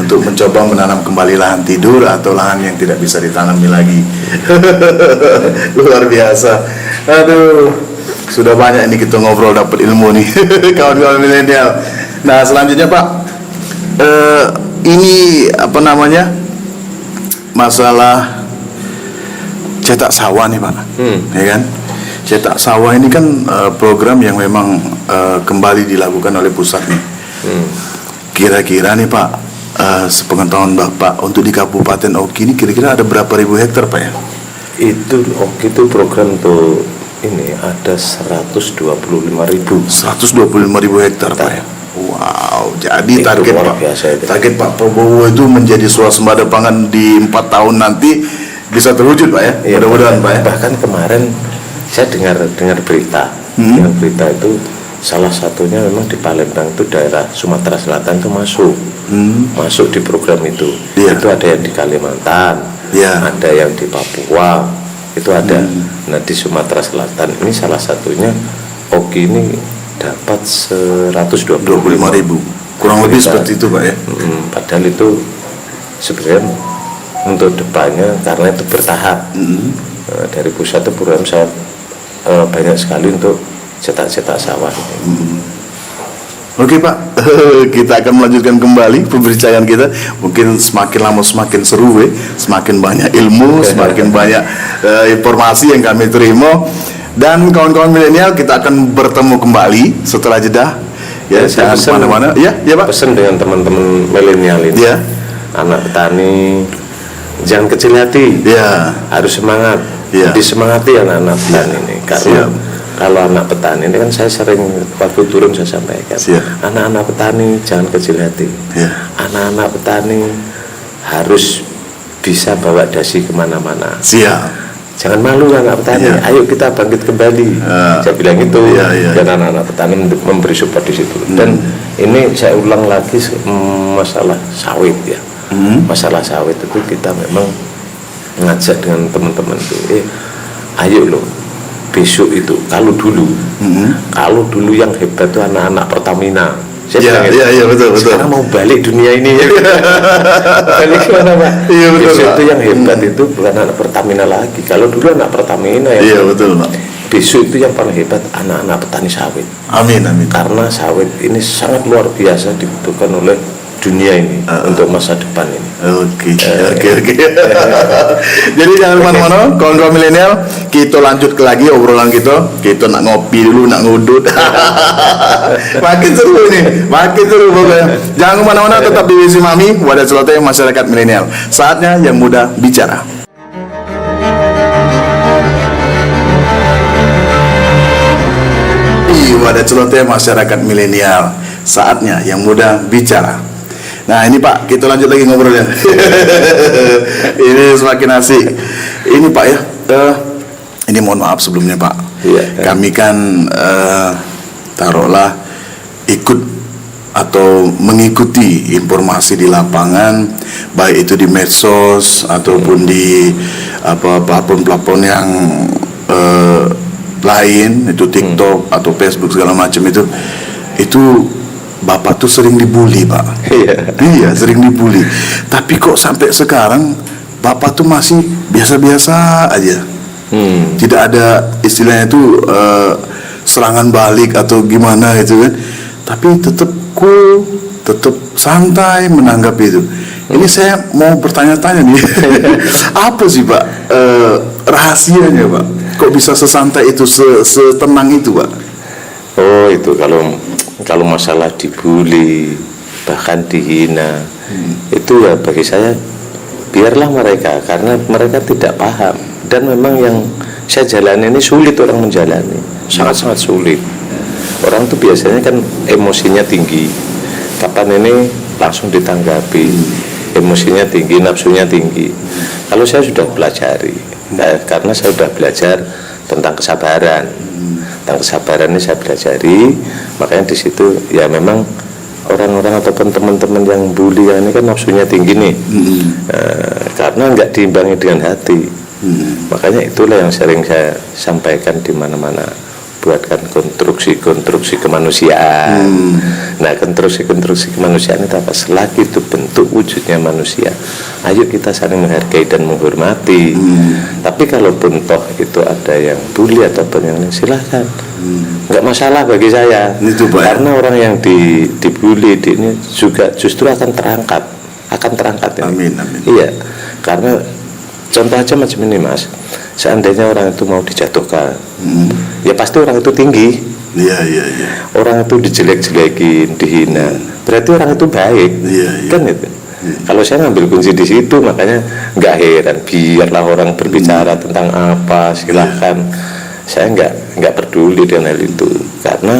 Speaker 1: untuk mencoba menanam kembali lahan tidur atau lahan yang tidak bisa ditanami lagi. Luar biasa. Aduh, sudah banyak ini kita ngobrol dapat ilmu nih kawan-kawan milenial. Nah selanjutnya Pak, ini apa namanya, masalah cetak sawah nih Pak, ya kan? Cetak sawah ini kan program yang memang kembali dilakukan oleh pusat nih. Kira-kira nih Pak, sepengetahuan Bapak untuk di Kabupaten Oki ini kira-kira ada berapa ribu hektar Pak ya?
Speaker 3: Itu Oki itu program tuh ini ada 125.000
Speaker 1: hektar Pak ya? Wow, jadi
Speaker 3: itu
Speaker 1: target
Speaker 3: luar
Speaker 1: Pak,
Speaker 3: biasa itu.
Speaker 1: target Pak Prabowo itu menjadi swasembada pangan di 4 tahun nanti bisa terwujud Pak ya?
Speaker 3: Ya,
Speaker 1: Mudah-mudahan Pak ya.
Speaker 3: Bahkan kemarin saya dengar berita, yang berita itu salah satunya memang di Palembang itu daerah Sumatera Selatan itu masuk di program itu.
Speaker 1: Iya.
Speaker 3: Itu ada yang di Kalimantan, ada yang di Papua, itu ada. Nah di Sumatera Selatan ini salah satunya Oki ini dapat 125.000,
Speaker 1: kurang lebih seperti itu Pak ya.
Speaker 3: Padahal itu sebenarnya untuk depannya karena itu bertahap. Dari pusat itu program saya banyak sekali untuk cetak sawah.
Speaker 1: Oke Pak, kita akan melanjutkan kembali pembicaraan kita. Mungkin semakin lama semakin seru, semakin banyak ilmu, semakin banyak informasi yang kami terima. Dan kawan-kawan milenial, kita akan bertemu kembali setelah jeda. Ya, jangan kemana-mana. Ya Pak.
Speaker 3: Pesan dengan teman-teman milenial ini.
Speaker 1: Ya.
Speaker 3: Anak petani, jangan kecil hati.
Speaker 1: Ya.
Speaker 3: Harus semangat.
Speaker 1: Ya.
Speaker 3: Disemangati anak-anak petani ini. Karena kalau anak petani ini kan saya sering waktu turun saya sampaikan. Anak-anak petani jangan kecil hati. Anak-anak petani harus bisa bawa dasi kemana-mana. Jangan malu anak petani, ayo kita bangkit kembali. Saya bilang itu, dan anak-anak petani memberi support di situ. Dan ini saya ulang lagi masalah sawit ya. Masalah sawit itu kita memang ngajak dengan teman-teman itu, ayo loh, besok itu kalau dulu yang hebat itu anak-anak Pertamina. Saya
Speaker 1: betul.
Speaker 3: Sekarang mau balik dunia ini ya. Balik kemana Pak? Besok itu yang hebat itu bukan anak Pertamina lagi. Kalau dulu anak Pertamina yang
Speaker 1: betul Pak.
Speaker 3: Besok itu yang paling hebat anak-anak petani sawit.
Speaker 1: Amin.
Speaker 3: Karena sawit ini sangat luar biasa dibutuhkan oleh dunia ini untuk masa depan ini.
Speaker 1: Oke. Jadi jangan kemana-mana, kawan-kawan milenial, kita lanjut lagi obrolan kita. Kita nak ngopi dulu, nak ngudut. Makin seru ini, makin seru pokoknya. Jangan kemana-mana, tetap di Wisi Mami, Wadah Celoteh Masyarakat Milenial. Saatnya yang muda bicara. Di Wadah Celoteh Masyarakat Milenial, saatnya yang muda bicara. Nah ini Pak, kita lanjut lagi ngobrolnya. Ini semakin asik. Ini Pak ya, ini mohon maaf sebelumnya Pak.
Speaker 3: Iya.
Speaker 1: Kami kan taruhlah ikut atau mengikuti informasi di lapangan, baik itu di medsos ataupun di platform-platform yang lain, itu TikTok atau Facebook segala macam itu Bapak tuh sering dibully Pak. Iya, sering dibully. Tapi kok sampai sekarang Bapak tuh masih biasa-biasa aja. Tidak ada istilahnya itu serangan balik atau gimana gitu kan. Tapi tetap cool, tetap santai menanggapi itu. Ini saya mau bertanya-tanya nih. Apa sih Pak rahasianya Pak? Kok bisa sesantai itu, setenang itu Pak?
Speaker 3: Oh itu kalau masalah dibully bahkan dihina itu ya bagi saya biarlah mereka, karena mereka tidak paham dan memang yang saya jalani ini sulit orang menjalani, sangat-sangat sulit. Orang tuh biasanya kan emosinya tinggi, kapan ini langsung ditanggapi, emosinya tinggi, nafsunya tinggi. Kalau saya sudah pelajari, karena saya sudah belajar tentang kesabaran. Tentang kesabaran ini saya pelajari, makanya di situ ya memang orang-orang ataupun teman-teman yang bully ini kan nafsunya tinggi nih, karena nggak diimbangi dengan hati. Makanya itulah yang sering saya sampaikan di mana-mana, buatkan konstruksi kemanusiaan. Nah konstruksi kemanusiaan itu apa? Selagi itu bentuk wujudnya manusia, ayo kita saling menghargai dan menghormati. Tapi kalaupun toh itu ada yang bully ataupun yang lain, silahkan, nggak masalah bagi saya itu, karena orang yang dibully ini juga justru akan terangkat ini. Amin. Iya, karena contoh aja macam ini Mas, seandainya orang itu mau dijatuhkan, ya pasti orang itu tinggi. Iya. Orang itu dijelek-jelekin, dihina, berarti orang itu baik. Kan itu. Kalau saya ngambil kunci di situ, makanya nggak heran, biarlah orang berbicara tentang apa, silahkan. Saya nggak peduli dengan hal itu, karena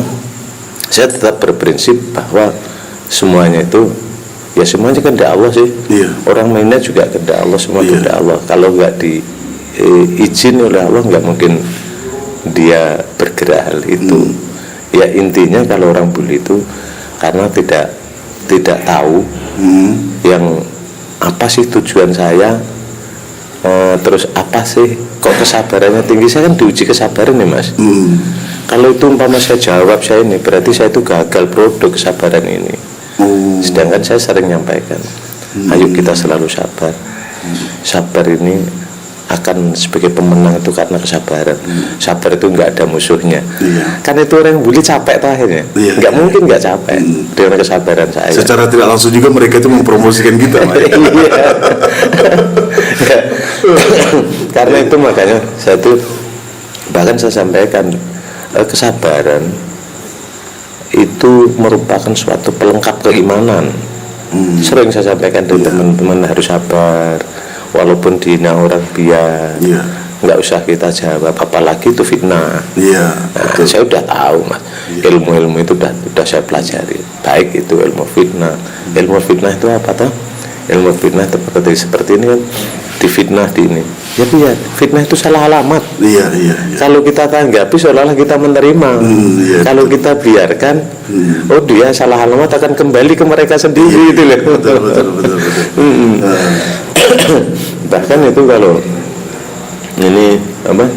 Speaker 3: saya tetap berprinsip bahwa semuanya itu ya semuanya kehendak Allah sih. Orang mainnya juga kehendak Allah, semua kehendak Allah. Kalau nggak diizin oleh Allah, nggak mungkin dia bergerak hal itu. Ya intinya kalau orang bully itu karena tidak tahu yang apa sih tujuan saya, terus apa sih kok kesabarannya tinggi. Saya kan diuji kesabaran nih Mas. Kalau itu umpama saya jawab saya ini, berarti saya itu gagal produk kesabaran ini. Sedangkan saya sering nyampaikan, ayo kita selalu sabar. Sabar ini akan sebagai pemenang itu karena kesabaran. Sabar itu nggak ada musuhnya. Kan itu orang yang bully capek tuh akhirnya. Nggak mungkin nggak capek dengan kesabaran saya.
Speaker 1: Secara tidak langsung juga mereka itu mempromosikan kita.
Speaker 3: Karena itu makanya saya tuh bahkan saya sampaikan, kesabaran itu merupakan suatu pelengkap keimanan. Sering saya sampaikan dari teman-teman, harus sabar walaupun dihina orang biar, nggak usah kita jawab, apalagi itu fitnah. Saya udah tahu Mas, ilmu-ilmu itu udah saya pelajari, baik itu ilmu fitnah. Ilmu fitnah itu apa tuh? Ilmu fitnah seperti ini kan, difitnah di ini. Ya biar fitnah itu salah alamat. Kalau kita tanggapi seolah-olah kita menerima. Kalau kita biarkan, oh dia salah alamat, akan kembali ke mereka sendiri itu loh.
Speaker 1: Betul.
Speaker 3: Bahkan itu kalau ini apa,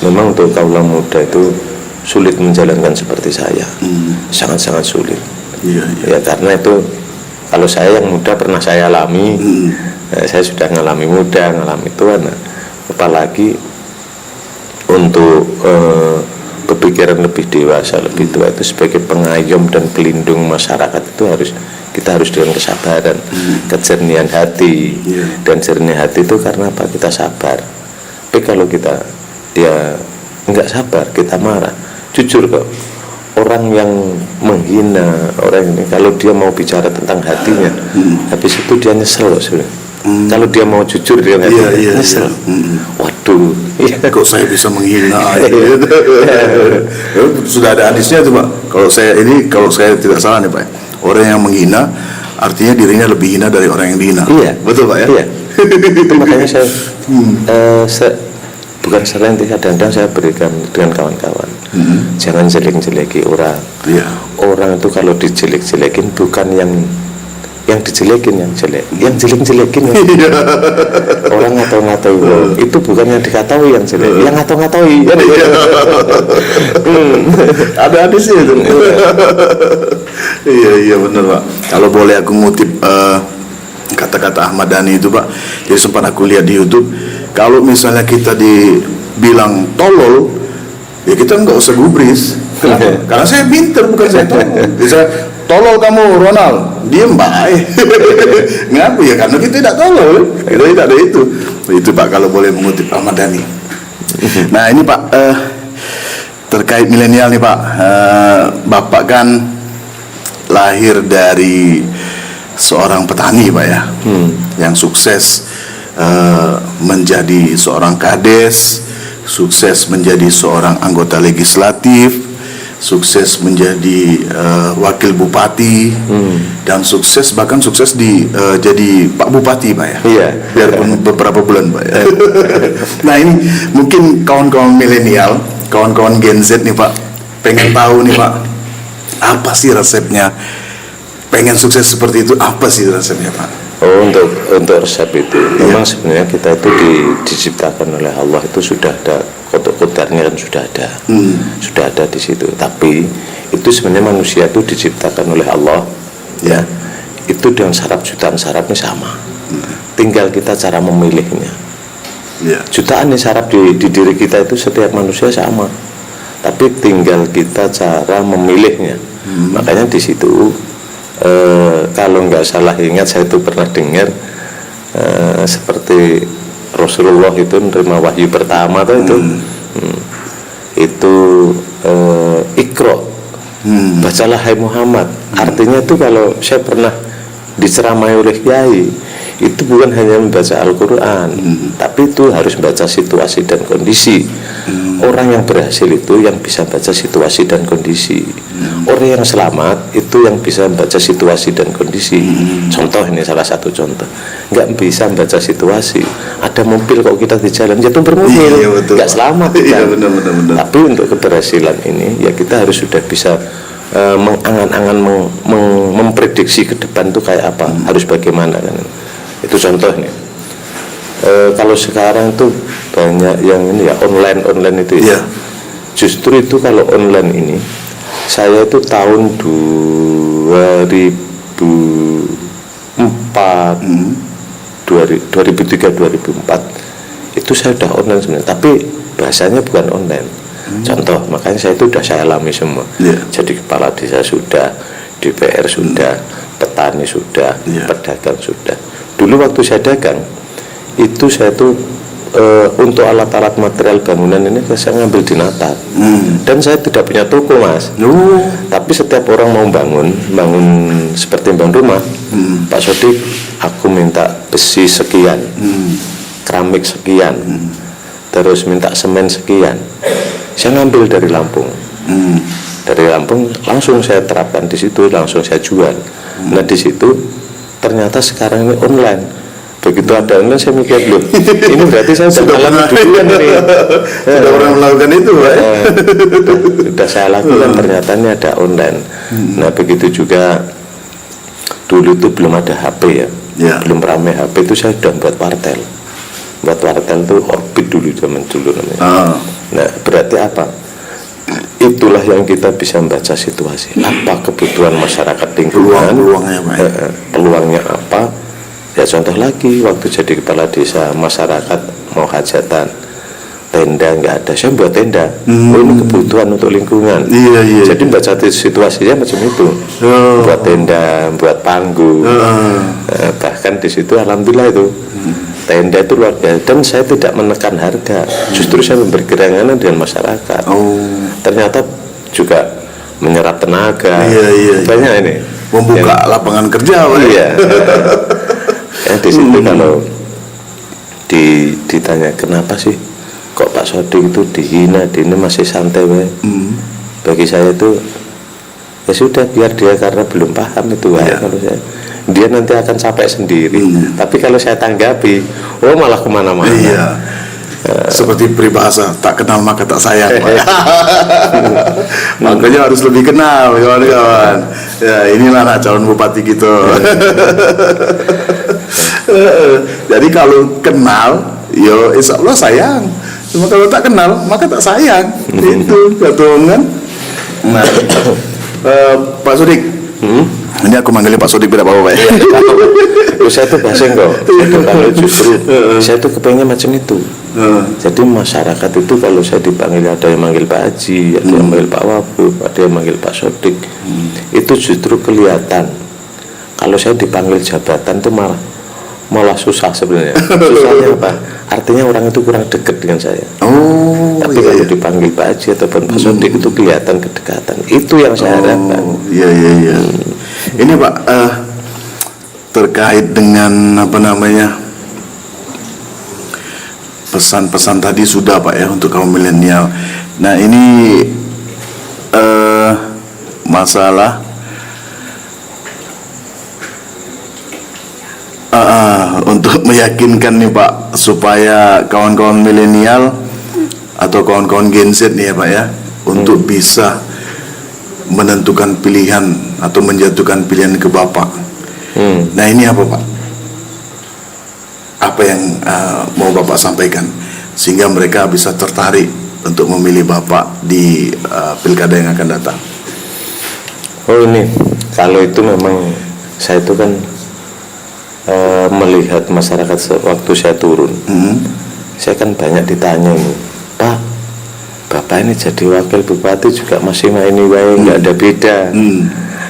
Speaker 3: memang untuk kaula muda itu sulit menjalankan seperti saya, sangat-sangat sulit. Ya karena itu kalau saya yang muda pernah saya alami, saya sudah ngalami muda, ngalami tua, apalagi untuk berpikiran lebih dewasa, lebih tua itu sebagai pengayom dan pelindung masyarakat itu kita harus dengan kesabaran, kejernihan hati. Dan jernih hati itu karena apa? Kita sabar. Tapi kalau dia nggak sabar, kita marah, jujur kok, orang yang menghina orang ini, kalau dia mau bicara tentang hatinya, habis itu dia nyesel loh sebenarnya. Kalau dia mau jujur dengan hatinya, nyesel. Waduh,
Speaker 1: kok saya bisa menghina? Sudah ada hadisnya tuh Pak. Kalau saya tidak salah nih Pak, Orang yang menghina artinya dirinya lebih hina dari orang yang dihina.
Speaker 3: Iya.
Speaker 1: Betul Pak ya?
Speaker 3: Iya. Itu makanya saya bukan selain kadang-kadang saya berikan dengan kawan-kawan. Jangan jelek-jeleki orang.
Speaker 1: Iya.
Speaker 3: Orang itu kalau dijelek-jelekin bukan yang dijelekin yang jelek, yang jelek-jelekin yang orang ngatain itu bukan yang dikataui yang jelek, yang ngatain
Speaker 1: Ada hadisnya itu. Iya benar Pak. Kalau boleh aku ngutip kata-kata Ahmad Dhani itu Pak. Jadi sempat aku lihat di YouTube, kalau misalnya kita dibilang tolol, ya kita nggak usah gubris. Kenapa? Karena saya pinter, bukan saya tolol. Bisa tolol kamu Ronald, diem baik. Ngapa ya? Karena kita tidak tolol, kita tidak ada itu. Itu Pak kalau boleh mengutip Ahmad Dhani. Nah ini Pak terkait milenial nih Pak, Bapak kan lahir dari seorang petani Pak ya, yang sukses menjadi seorang kades, sukses menjadi seorang anggota legislatif, sukses menjadi wakil bupati, dan bahkan sukses jadi Pak Bupati Pak ya.
Speaker 3: Iya.
Speaker 1: Biarpun beberapa bulan Pak ya. Nah ini mungkin kawan-kawan milenial, kawan-kawan Gen Z nih Pak, pengen tahu nih Pak, apa sih resepnya? Pengen sukses seperti itu, apa sih resepnya Pak?
Speaker 3: Oh, untuk resep itu memang sebenarnya kita itu diciptakan oleh Allah itu sudah ada, kodok kodarnya kan sudah ada di situ. Tapi itu sebenarnya manusia itu diciptakan oleh Allah ya, itu dengan jutaan syaratnya sama. Tinggal kita cara memilihnya. Jutaan syarat di diri kita itu setiap manusia sama, tapi tinggal kita cara memilihnya. Makanya di situ kalau nggak salah ingat, saya itu pernah dengar seperti Rasulullah itu menerima wahyu pertama itu Iqra, bacalah hai Muhammad. Artinya itu kalau saya pernah diceramai oleh kiai, itu bukan hanya membaca Al-Quran, tapi itu harus membaca situasi dan kondisi. Orang yang berhasil itu yang bisa baca situasi dan kondisi. Orang yang selamat itu yang bisa membaca situasi dan kondisi. Contoh ini salah satu contoh. Nggak bisa membaca situasi, ada mobil kok kita di jalan jatuh bermobil, nggak selamat kan? Benar. Tapi untuk keberhasilan ini ya kita harus sudah bisa mengangan-angan, memprediksi ke depan itu kayak apa, harus bagaimana kan. Itu contohnya. Kalau sekarang tuh banyak yang ini ya online itu ya. Justru itu kalau online ini, saya itu tahun 2003-2004 itu saya udah online sebenarnya, tapi bahasanya bukan online. Contoh, makanya saya itu udah saya alami semua. Jadi kepala desa sudah, DPR sudah, petani sudah, pedagang sudah. Dulu waktu saya dagang itu saya tuh untuk alat-alat material bangunan ini saya ngambil di Natal. Dan saya tidak punya toko Mas. Tapi setiap orang mau bangun seperti bangun rumah, Pak Sodik, aku minta besi sekian, keramik sekian, terus minta semen sekian. Saya ngambil dari Lampung. Dari Lampung langsung saya terapkan di situ, langsung saya jual. Nah di situ ternyata sekarang ini online. Begitu ada online saya mikir loh, ini berarti saya sudah alami duluan ini.
Speaker 1: Sudah pernah melakukan itu Pak.
Speaker 3: Sudah saya lakukan, ternyata ini ada online. Nah begitu juga dulu itu belum ada HP ya. Belum ramai HP, itu saya sudah buat wartel. Buat wartel itu Orbit zaman dulu namanya. Nah berarti apa? Itulah yang kita bisa membaca situasi. Apa kebutuhan masyarakat lingkungan, peluangnya apa. Ya contoh lagi, waktu jadi kepala desa, masyarakat mau hajatan, tenda nggak ada, saya buat tenda. Ini kebutuhan untuk lingkungan. Jadi baca situasinya macam itu. Buat tenda, buat panggung. Bahkan di situ alhamdulillah itu tenda itu luar biasa. Dan saya tidak menekan harga, justru saya memberi keringanan dengan masyarakat. Ternyata juga menyerap tenaga. Banyak ini.
Speaker 1: Membuka lapangan kerja Pak.
Speaker 3: Di situ kalau ditanya kenapa sih kok Pak Sodik itu dihina, ini masih santai Bagi saya itu Ya sudah, biar dia, karena belum paham itu
Speaker 1: Iya.
Speaker 3: kalau saya, dia nanti akan capek sendiri. Tapi kalau saya tanggapi, oh malah kemana-mana.
Speaker 1: Iya. Seperti peribahasa, tak kenal maka tak sayang, Pak. Makanya harus lebih kenal, kawan-kawan. Ya, inilah anak calon bupati gitu. Jadi kalau kenal, yo insya Allah sayang. Cuma kalau tak kenal, maka tak sayang. Itu betul kan? Nah, Pak Sodik, ini aku manggilnya Pak Sodik, tidak apa-apa ya.
Speaker 3: Saya tuh basing kok. Kalau justru saya tuh kepengen macam itu. Jadi masyarakat itu kalau saya dipanggil, ada yang manggil Pak Haji, ada yang manggil Pak Wabub, ada yang manggil Pak Sodik, itu justru kelihatan. Kalau saya dipanggil jabatan tuh malah susah sebenarnya. Susahnya apa? Artinya orang itu kurang dekat dengan saya.
Speaker 1: Oh,
Speaker 3: Tapi
Speaker 1: iya,
Speaker 3: kalau
Speaker 1: iya.
Speaker 3: dipanggil Pak Haji ataupun Pak Sodik itu kelihatan kedekatan. Itu yang saya harapkan.
Speaker 1: Oh, iya, iya, iya. Ini Pak, terkait dengan apa namanya, pesan-pesan tadi sudah Pak ya untuk kaum milenial. Nah ini masalah untuk meyakinkan nih Pak, supaya kawan-kawan milenial atau kawan-kawan Gen Z nih ya Pak ya, untuk bisa menentukan pilihan atau menjatuhkan pilihan ke Bapak. Nah ini apa Pak? Apa yang mau Bapak sampaikan sehingga mereka bisa tertarik untuk memilih Bapak di pilkada yang akan datang?
Speaker 3: Oh ini, kalau itu memang saya itu kan melihat masyarakat waktu saya turun, saya kan banyak ditanya ini, Pak, Bapak ini jadi wakil bupati juga masih main wae, nggak ada beda.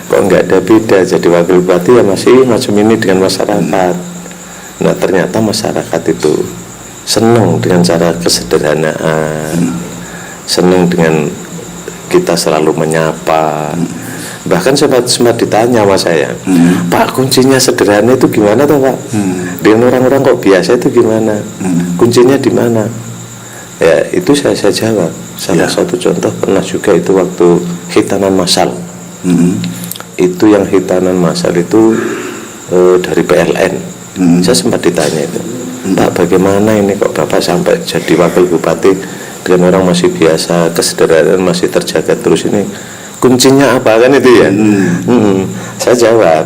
Speaker 3: Kok nggak ada beda, jadi wakil bupati ya masih macam ini dengan masyarakat. Nah ternyata masyarakat itu senang dengan cara kesederhanaan, senang dengan kita selalu menyapa. Bahkan sempat ditanya sama saya, Pak, kuncinya sederhana itu gimana toh Pak? Dengan orang-orang kok biasa itu gimana? Kuncinya di mana? Ya itu saya jawab. Salah satu contoh pernah juga itu waktu hitanan massal. Itu yang hitanan massal itu dari PLN. Saya sempat ditanya itu, Pak, bagaimana ini kok Bapak sampai jadi wakil bupati dengan orang masih biasa, kesederhanaan masih terjaga terus, ini kuncinya apa kan itu ya? Saya jawab,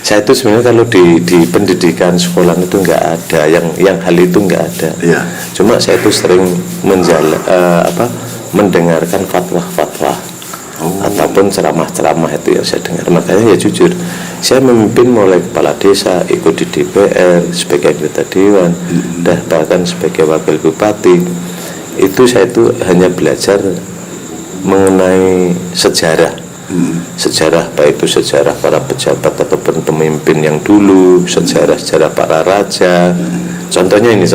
Speaker 3: saya itu sebenarnya kalau di pendidikan sekolah itu nggak ada yang hal itu nggak ada. Cuma saya itu sering mendengarkan fatwa-fatwa ataupun ceramah-ceramah itu yang saya dengar. Makanya ya jujur, saya memimpin mulai kepala desa, ikut di DPR sebagai anggota dewan, dan bahkan sebagai wakil bupati. Itu saya itu hanya belajar mengenai sejarah, sejarah baik itu sejarah para pejabat ataupun pemimpin yang dulu, sejarah para raja. Contohnya ini,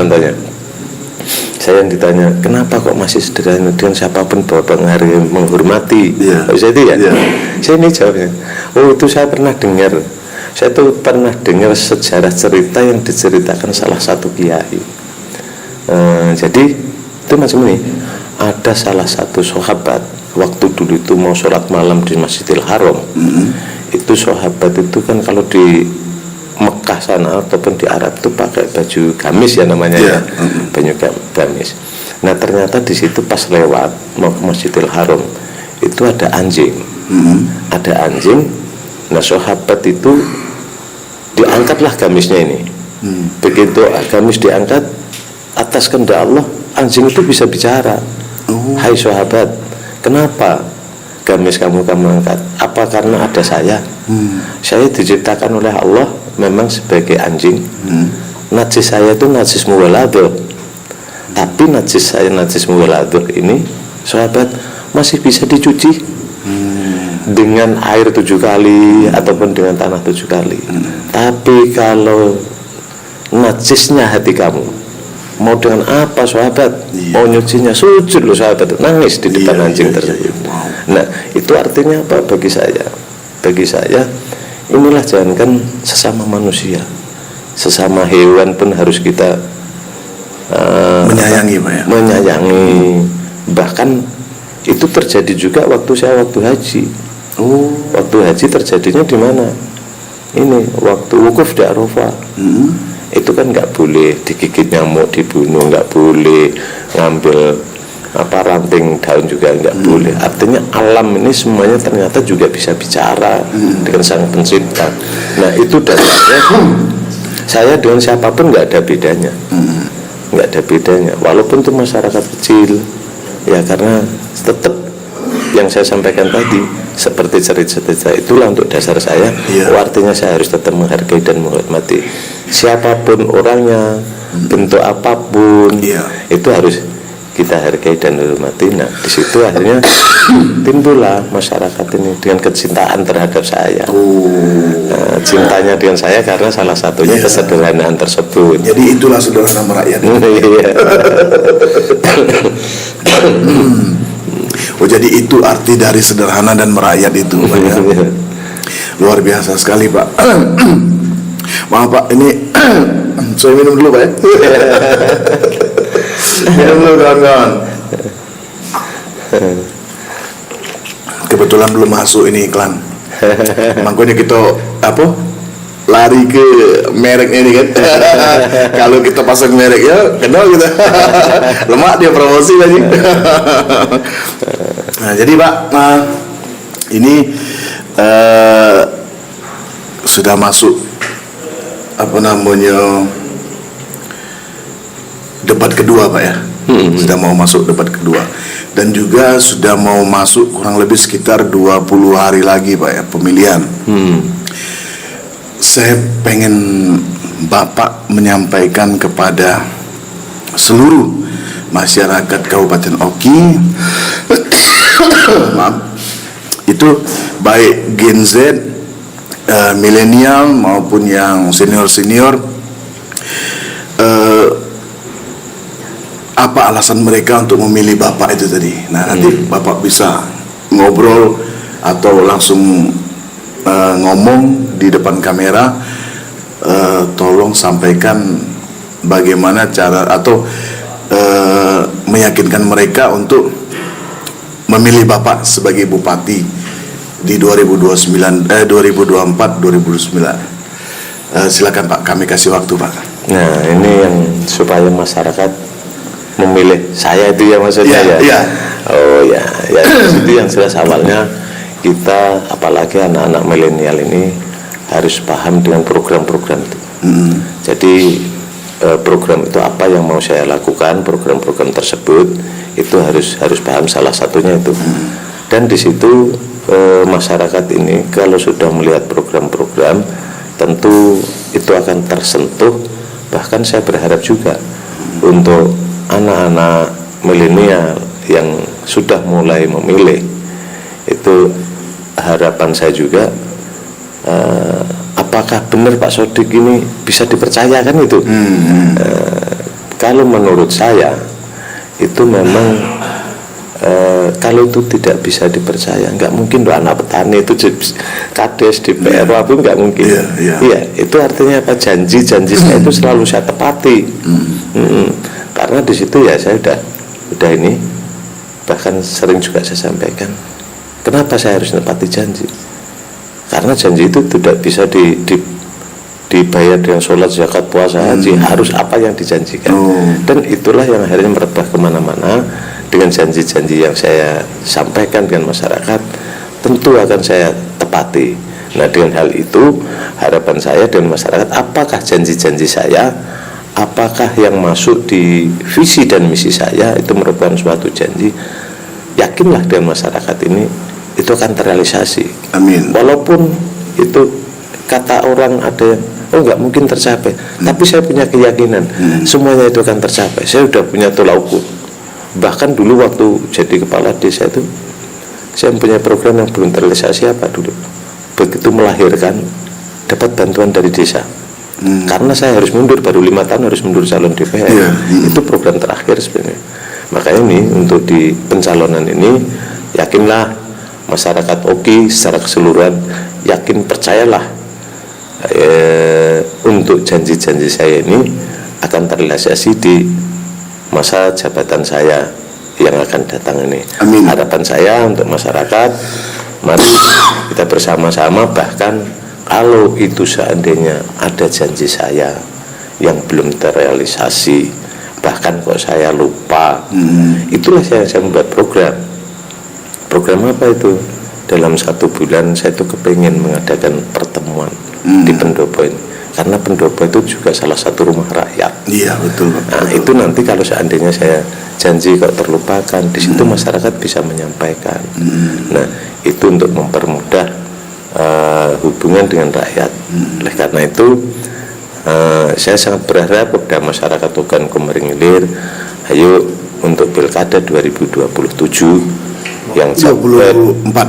Speaker 3: saya yang ditanya, kenapa kok masih sederhana, dengan siapapun Bapak menghormati. Saya itu ya, saya ini jawabnya, oh itu saya pernah dengar. Saya tuh pernah dengar sejarah cerita yang diceritakan salah satu kiai. Jadi itu macam ini, ada salah satu sahabat waktu dulu itu mau sholat malam di Masjidil Haram. Itu sahabat itu kan kalau di Mekah sana ataupun di Arab itu pakai baju gamis ya namanya ya, baju gamis. Nah ternyata di situ pas lewat mau ke Masjidil Haram itu ada anjing, ada anjing. Nah sahabat itu diangkatlah gamisnya ini. Begitu gamis diangkat, atas kehendak Allah anjing itu bisa bicara. Hai sahabat, kenapa gamis kamu angkat? Apa karena ada saya? Saya diciptakan oleh Allah memang sebagai anjing. Najis saya itu najis muwaladah, tapi najis saya najis muwaladah ini, sahabat, masih bisa dicuci dengan air 7 kali ataupun dengan tanah 7 kali. Tapi kalau najisnya hati kamu, mau dengan apa sahabat? Mau nyucinya, sujud loh sahabat, nangis di depan anjing tersebut. Nah itu artinya apa bagi saya? Bagi saya inilah, jangankan sesama manusia, sesama hewan pun harus kita
Speaker 1: menyayangi Pak ya?
Speaker 3: Menyayangi. Bahkan itu terjadi juga waktu saya haji.
Speaker 1: Oh.
Speaker 3: Waktu haji terjadinya di mana? Ini waktu wukuf di Arafah. Itu kan nggak boleh digigit nyamuk, dibunuh, nggak boleh ngambil ranting daun juga nggak boleh. Artinya alam ini semuanya ternyata juga bisa bicara dengan Sang Pencipta. Nah itu dasarnya saya dengan siapapun nggak ada bedanya, nggak ada bedanya. Walaupun itu masyarakat kecil, ya karena tetap yang saya sampaikan tadi seperti cerita-cerita itulah untuk dasar saya. Artinya saya harus tetap menghargai dan menghormati siapapun orangnya, bentuk apapun, itu harus kita hargai dan hormati. Nah di situ akhirnya timbullah masyarakat ini dengan kecintaan terhadap saya. Nah, cintanya dengan saya karena salah satunya kesederhanaan tersebut.
Speaker 1: Jadi itulah sederhana merakyat. Oh jadi itu arti dari sederhana dan merakyat itu, Pak, ya? Luar biasa sekali, Pak. Maaf Pak, ini saya minum dulu Pak ya. Minum dulu kawan-kawan. Kebetulan belum masuk ini iklan. Makanya kita lari ke mereknya ini kan. Kalau kita pasang mereknya kenal kita. Lemak dia promosi lagi. Nah jadi Pak, ini sudah masuk debat kedua Pak ya. Sudah mau masuk debat kedua. Dan juga sudah mau masuk kurang lebih sekitar 20 hari lagi Pak ya pemilihan. Saya pengen Bapak menyampaikan kepada seluruh masyarakat Kabupaten Oki, maaf, itu baik Gen Z, milenial maupun yang senior-senior, apa alasan mereka untuk memilih Bapak itu tadi. Nah nanti Bapak bisa ngobrol atau langsung ngomong di depan kamera. Tolong sampaikan bagaimana cara atau meyakinkan mereka untuk memilih Bapak sebagai bupati di 2024 2029. Silakan Pak, kami kasih waktu Pak.
Speaker 3: Nah ini yang supaya masyarakat memilih saya itu ya maksudnya ya. Oh ya itu yang jelas awalnya kita apalagi anak-anak milenial ini harus paham dengan program-program itu. Jadi program itu apa yang mau saya lakukan, program-program tersebut itu harus paham, salah satunya itu. Dan di situ masyarakat ini kalau sudah melihat program-program tentu itu akan tersentuh. Bahkan saya berharap juga untuk anak-anak milenial yang sudah mulai memilih itu harapan saya juga apakah benar Pak Sodik ini bisa dipercaya kan itu. Kalau menurut saya itu memang kalau itu tidak bisa dipercaya, nggak mungkin loh anak petani itu kades di PRO pun nggak mungkin. Iya, itu artinya apa? Janji-janji saya itu selalu saya tepati. Karena di situ ya saya udah ini bahkan sering juga saya sampaikan. Kenapa saya harus menepati janji? Karena janji itu tidak bisa dibayar dengan sholat, zakat, puasa, haji. Harus apa yang dijanjikan. Dan itulah yang akhirnya merebah kemana-mana. Dengan janji-janji yang saya sampaikan dengan masyarakat, tentu akan saya tepati. Nah dengan hal itu harapan saya dengan masyarakat, apakah janji-janji saya, apakah yang masuk di visi dan misi saya itu merupakan suatu janji, yakinlah dengan masyarakat ini itu akan terrealisasi.
Speaker 1: Amin.
Speaker 3: Walaupun itu kata orang ada yang nggak mungkin tercapai, tapi saya punya keyakinan semuanya itu akan tercapai. Saya sudah punya tolak ukur. Bahkan dulu waktu jadi kepala desa itu saya mempunyai program yang belum terrealisasi apa dulu. Begitu melahirkan dapat bantuan dari desa. Karena saya harus mundur baru 5 tahun harus mundur calon DPR. Itu program terakhir sebenarnya. Makanya ini untuk di pencalonan ini yakinlah masyarakat Oki secara keseluruhan, yakin percayalah untuk janji-janji saya ini akan terrealisasi di masa jabatan saya yang akan datang ini.
Speaker 1: Amin.
Speaker 3: Harapan saya untuk masyarakat Mari kita bersama-sama, bahkan kalau itu seandainya ada janji saya yang belum terrealisasi, bahkan kok saya lupa, itulah saya membuat program apa itu. Dalam 1 bulan saya itu kepengen mengadakan pertemuan di pendopo ini, karena pendopo itu juga salah satu rumah rakyat.
Speaker 1: Iya, betul.
Speaker 3: Nah, itu nanti kalau seandainya saya janji kok terlupakan, di situ masyarakat bisa menyampaikan. Nah, itu untuk mempermudah hubungan dengan rakyat. Oleh karena itu saya sangat berharap kepada masyarakat Ogan Komering Ilir, ayo untuk Pilkada 2027 yang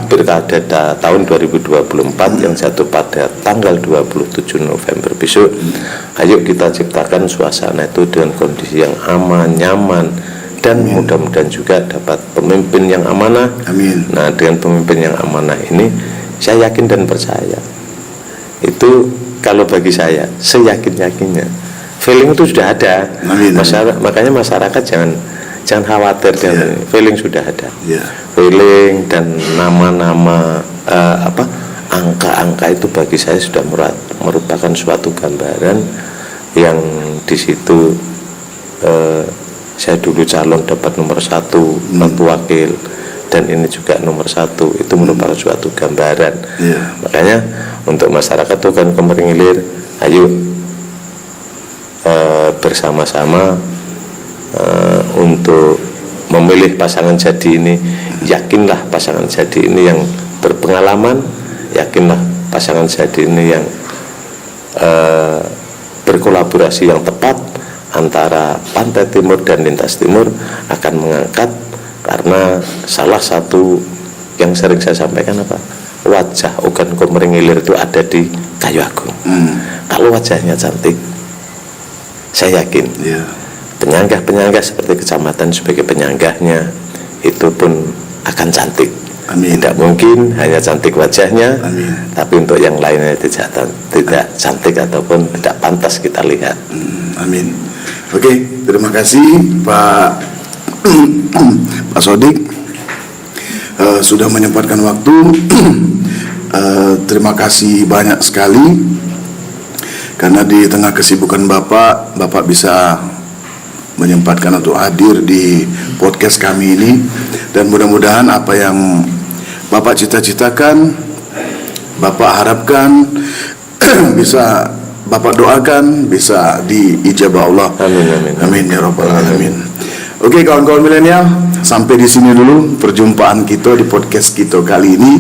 Speaker 3: Pilkada tahun 2024 yang jatuh pada tanggal 27 November besok, ayo kita ciptakan suasana itu dengan kondisi yang aman, nyaman, dan mudah-mudahan juga dapat pemimpin yang amanah.
Speaker 1: Amin.
Speaker 3: Nah, dengan pemimpin yang amanah ini, saya yakin dan percaya itu, kalau bagi saya seyakin-yakinnya feeling itu sudah ada.
Speaker 1: Amin.
Speaker 3: Makanya masyarakat jangan khawatir, dan feeling sudah ada. Feeling dan nama-nama angka-angka itu bagi saya sudah merupakan suatu gambaran yang di situ saya dulu calon dapat nomor 1 wakil, dan ini juga nomor 1, itu merupakan suatu gambaran. Makanya untuk masyarakat Ogan Komering Ilir, ayo bersama-sama untuk memilih pasangan jadi ini. Yakinlah pasangan jadi ini yang berpengalaman, yakinlah pasangan jadi ini yang berkolaborasi yang tepat antara Pantai Timur dan Lintas Timur akan mengangkat. Karena salah satu yang sering saya sampaikan wajah Ogan Komering Ilir itu ada di Kayu Agung. Kalau wajahnya cantik, saya yakin penyanggah-penyanggah seperti kecamatan sebagai penyanggahnya itu pun akan cantik.
Speaker 1: Amin.
Speaker 3: Tidak mungkin hanya cantik wajahnya, tapi untuk yang lainnya tidak cantik ataupun tidak pantas kita lihat.
Speaker 1: Amin. Oke, terima kasih Pak Sodik sudah menyempatkan waktu. Terima kasih banyak sekali, karena di tengah kesibukan Bapak bisa menyempatkan untuk hadir di podcast kami ini, dan mudah-mudahan apa yang Bapak cita-citakan, Bapak harapkan bisa Bapak doakan bisa diijabah Allah.
Speaker 3: Amin.
Speaker 1: Amin ya rabbal alamin. Oke, kawan-kawan milenial, sampai di sini dulu perjumpaan kita di podcast kita kali ini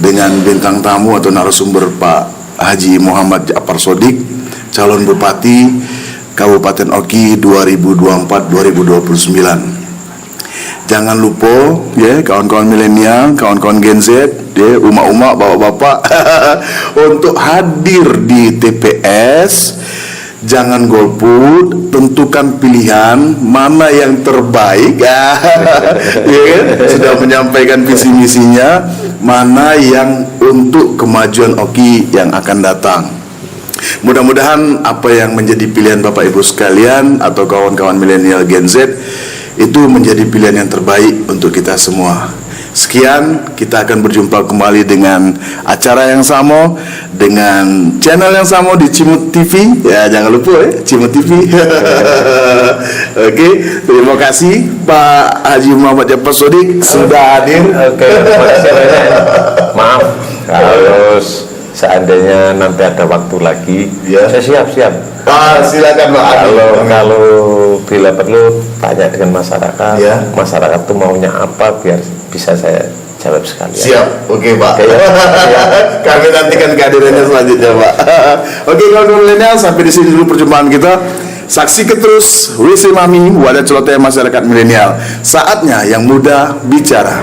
Speaker 1: dengan bintang tamu atau narasumber Pak Haji Muhammad Ja'far Sodik, calon Bupati Kabupaten Oki 2024-2029. Jangan lupa ya kawan-kawan milenial, kawan-kawan Gen Z, ya umak-umak, bapak-bapak untuk hadir di TPS. Jangan golput, tentukan pilihan mana yang terbaik. Ya kan? Sudah menyampaikan visi misinya, mana yang untuk kemajuan Oki yang akan datang. Mudah-mudahan apa yang menjadi pilihan Bapak Ibu sekalian atau kawan-kawan milenial Gen Z itu menjadi pilihan yang terbaik untuk kita semua. Sekian, kita akan berjumpa kembali dengan acara yang sama, dengan channel yang sama di Cimut TV. Ya, jangan lupa ya, Cimut TV. Oke, terima kasih Pak Haji Muhammad Ja'far Sodik sudah hadir.
Speaker 3: Oke, terima kasih banyak. Maaf kalau seandainya nanti ada waktu lagi, saya siap.
Speaker 1: Silakan Pak.
Speaker 3: Kalau bila perlu tanya dengan masyarakat, masyarakat tuh maunya apa biar bisa saya jawab sekalian.
Speaker 1: Siap, oke Pak.
Speaker 3: Siap.
Speaker 1: Kami nantikan kehadirannya selanjutnya Pak. Oke kawan-kawan milenial, sampai di sini dulu perjumpaan kita. Saksikan terus WC Mami, wadah celoteh masyarakat milenial. Saatnya yang muda bicara.